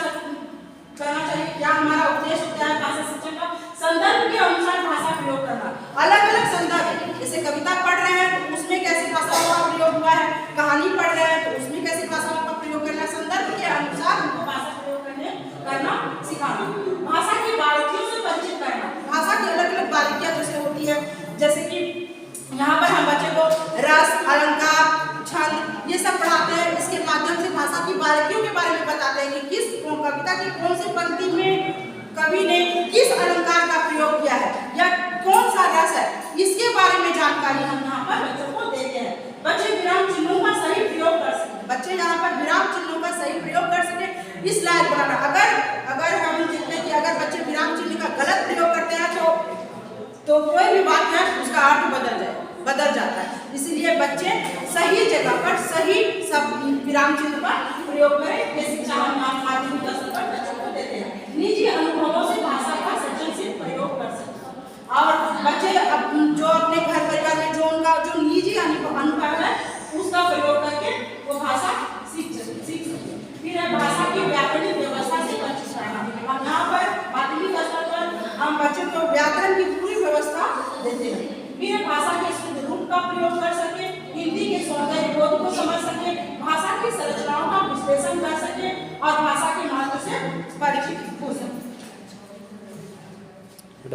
चाहिए, क्या हमारा उद्देश्य होता है भाषा शिक्षण का? संदर्भ के अनुसार भाषा प्रयोग करना। अलग अलग संदर्भ, जैसे कविता पढ़ रहे हैं तो उसमें कैसे भाषाओं का प्रयोग हुआ है, कहानी पढ़ रहे हैं तो उसमें कैसे भाषाओं का प्रयोग करना, संदर्भ के अनुसार उनको भाषा प्रयोग करना सिखाना। भाषा की बारीकियों से परिचित करना, भाषा की अलग अलग बारीकियां जैसे होती है, जैसे कि यहाँ पर हम बच्चे को रस, अलंकार, छंद ये सब पढ़ाते हैं, इसके माध्यम से भाषा की बारीकियों के बारे में बताते हैं कि किस कविता की कौन सी पंक्ति में कवि ने किस अलंकार का प्रयोग किया है या कौन सा रस है, इसके बारे में जानकारी हम यहाँ पर बच्चों को देते हैं। बच्चे विराम चिन्हों का सही प्रयोग कर सके, बच्चे यहाँ पर विराम चिन्हों का सही प्रयोग कर सके, इस लायक बनाना। अगर हम देखते हैं कि अगर बच्चे विराम चिन्ह का गलत प्रयोग करते हैं तो तो कोई भी वाक्य उसका अर्थ बदल जाता है। इसीलिए बच्चे सही जगह पर सही सब विराम चिन्ह का प्रयोग करें। ये शिक्षा हम माध्यमिक स्तर पर बच्चों को देते हैं। निजी अनुभवों से भाषा का सृजनशील प्रयोग कर सकते हैं और बच्चे जो अपने घर परिवार में जो उनका जो निजी अनुभव है उसका प्रयोग करके वो भाषा सीख सकते। फिर है भाषा की व्याकरणिक व्यवस्था से परिचित कराना। अब यहाँ पर माध्यमिक स्तर पर हम बच्चों को व्याकरण की पूरी व्यवस्था देते हैं। फिर भाषा के शुद्ध रूप का प्रयोग कर सके, हिंदी के सौंदर्य बोध को समझ सके, भाषा की संरचनाओं का विश्लेषण कर सके और भाषा के महत्व से परिचित हो सके।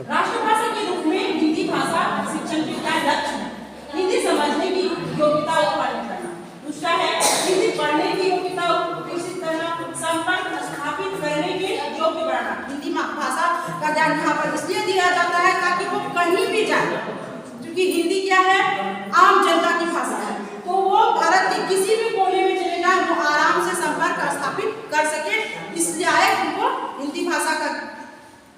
राष्ट्रभाषा के रूप में हिंदी भाषा शिक्षण के क्या लक्ष्य है? हिंदी समझने की योग्यता उत्पन्न करना। दूसरा है हिंदी पढ़ने की योग्यता विकसित करना, संपर्क स्थापित करने के योग्य बनाना। हिंदी भाषा का ज्ञान यहाँ पर इसलिए दिया जाता है ताकि वो कहीं भी जाए, क्योंकि हिंदी क्या है? आम जनता की भाषा है। तो वो भारत के किसी भी कोने में चले जाए वो आराम से संपर्क स्थापित कर सके। इसलिए उनको हिंदी भाषा का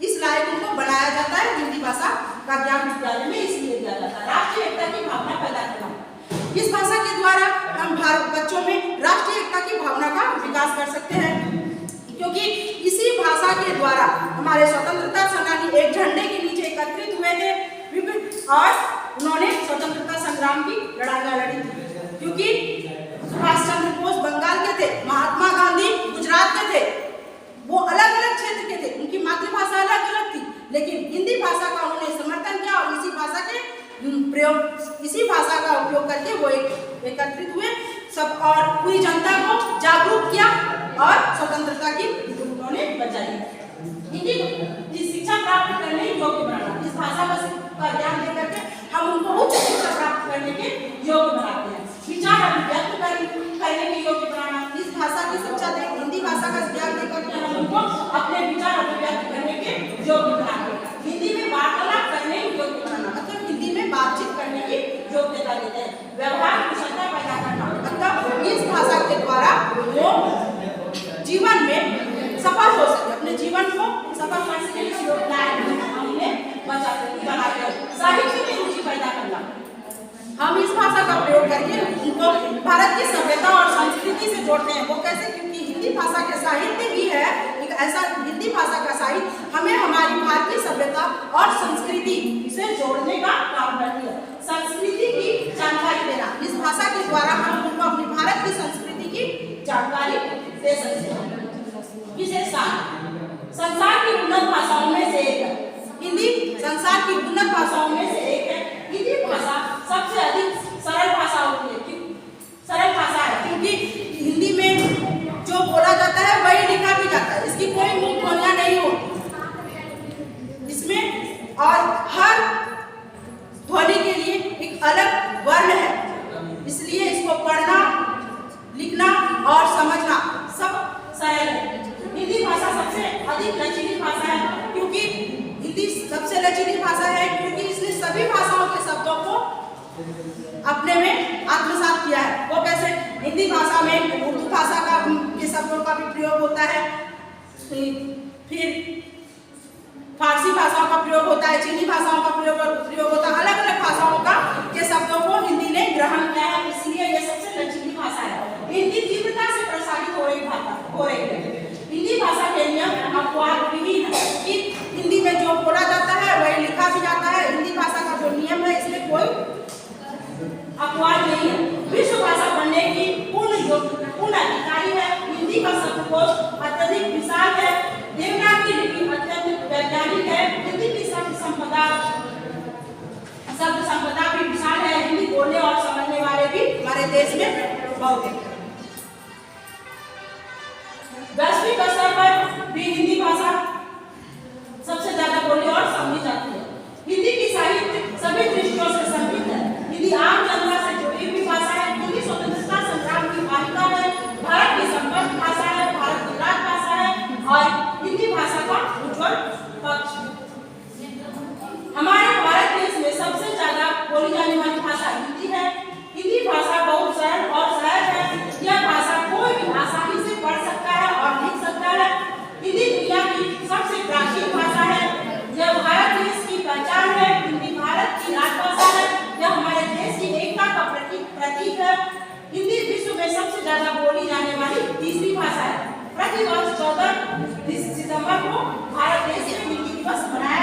इस लायक उनको बनाया जाता है। हिंदी भाषा का ज्ञान विद्यालय में इसलिए दिया जाता है राष्ट्रीय एकता की भावना पैदा करना। इस भाषा के द्वारा हम बच्चों में राष्ट्रीय एकता की भावना का विकास कर सकते हैं, क्योंकि इसी भाषा के द्वारा हमारे स्वतंत्रता सेनानी एक झंडे के नीचे एकत्रित हुए थे और उन्होंने स्वतंत्रता संग्राम की लड़ाइयां लड़ी थी। क्योंकि सुभाष चंद्र बोस बंगाल के थे, महात्मा गांधी गुजरात के थे, वो अलग अलग क्षेत्र के थे, उनकी मातृभाषा अलग अलग थी, लेकिन हिंदी भाषा का उन्होंने समर्थन किया और इसी भाषा का उपयोग करके वो एकत्रित हुए सब और पूरी जनता को जागरूक किया और स्वतंत्रता की उन्होंने बचाई। हिंदी शिक्षा प्राप्त करने योग्य बनाना। इस भाषा का ज्ञान लेकर के हम उनको उच्च शिक्षा प्राप्त करने के योग्य बनाते हैं। विचार अभिव्यक्त करने के योग्य बनाना। इस भाषा की शिक्षा दे हिंदी भाषा का ज्ञान देकर के हम उनको अपने विचार अभिव्यक्त करने के योग्य बनाते हैं। हिंदी में वार्तालाप करने योग्य बनाना, मतलब हिंदी में बातचीत करने की योग्यता देते हैं। व्यवहार कुशलता पैदा करना, मतलब इस भाषा के द्वारा वो जीवन में सफल हो सके, अपने जीवन को सफल कर सके। इस योग्यता हमने बनाकर साहित्य में रुचि पैदा करना। हम इस भाषा का प्रयोग करके उनको भारत की सभ्यता और संस्कृति से जोड़ते हैं। वो कैसे? क्योंकि हिंदी भाषा के साहित्य भी है एक ऐसा हिंदी भाषा का साहित्य हमें हमारी भारतीय सभ्यता और संस्कृति से जोड़ने का काम करती है। संस्कृति की जानकारी देना, इस भाषा के द्वारा हम उनको अपनी भारत की संस्कृति की जानकारी दे सकते हैं। विशेषता संसार की उन्नत भाषाओं में से एक है हिंदी। संसार की उन्नत भाषाओं में से एक है हिंदी भाषा। सबसे अधिक सरल भाषा होती है, सरल भाषा है क्योंकि हिंदी में जो बोला जाता है वही लिखा भी जाता है। इसकी कोई मुंह ध्वनियां नहीं होती इसमें, और हर ध्वनि के लिए एक अलग वर्ण है। इसलिए इसको पढ़ना, लिखना और समझना सब सरल है। हिंदी भाषा सबसे अधिक लचीली भाषा है क्योंकि हिंदी सबसे लचीली भाषा है क्योंकि इसने सभी भाषाओं के शब्दों को अपने में आत्मसात किया है। वो कैसे? हिंदी भाषा में उर्दू भाषा का के शब्दों का भी प्रयोग होता है, फिर फारसी भाषाओं का प्रयोग होता है, चीनी भाषाओं का प्रयोग होता है। अलग अलग भाषाओं का के शब्दों को हिंदी ने ग्रहण किया है, इसलिए यह सबसे लचीली भाषा है। हिंदी तीव्रता से प्रसारित हो रही है। हिंदी भाषा के नियम अपवाद विहीन है कि हिंदी में जो बोला जाता है वही लिखा भी जाता है। हिंदी भाषा का जो नियम है इसमें कोई अपवाद नहीं है। विश्व भाषा बनने की पूर्ण अधिकारी है। हिंदी का शब्दकोश अत्यधिक विशाल है। देवनागरी लिपि अत्यंत वैज्ञानिक है। हिंदी की शब्द संपदा भी विशाल है। हिंदी बोलने और समझने वाले भी हमारे देश में बहुत हैं। वैश्विक स्तर पर भी हिंदी भाषा सबसे ज्यादा बोली और समझी जाती है। हिंदी की साहित्य सभी दृष्टियों से समृद्ध है। हिंदी आम जनता से जुड़ी हुई भाषा है। हिंदी स्वतंत्रता संग्राम की वाहिका है। भारत की संपर्क भाषा है। भारत की राजभाषा है और हिंदी भाषा का उज्ज्वल पक्ष। हमारे भारत देश में सबसे ज्यादा बोली जाने वाली भाषा हिंदी है। हिंदी भाषा बहुत सरल और सहज है। 14 सितंबर को भारत देश में हिंदी दिवस मनाया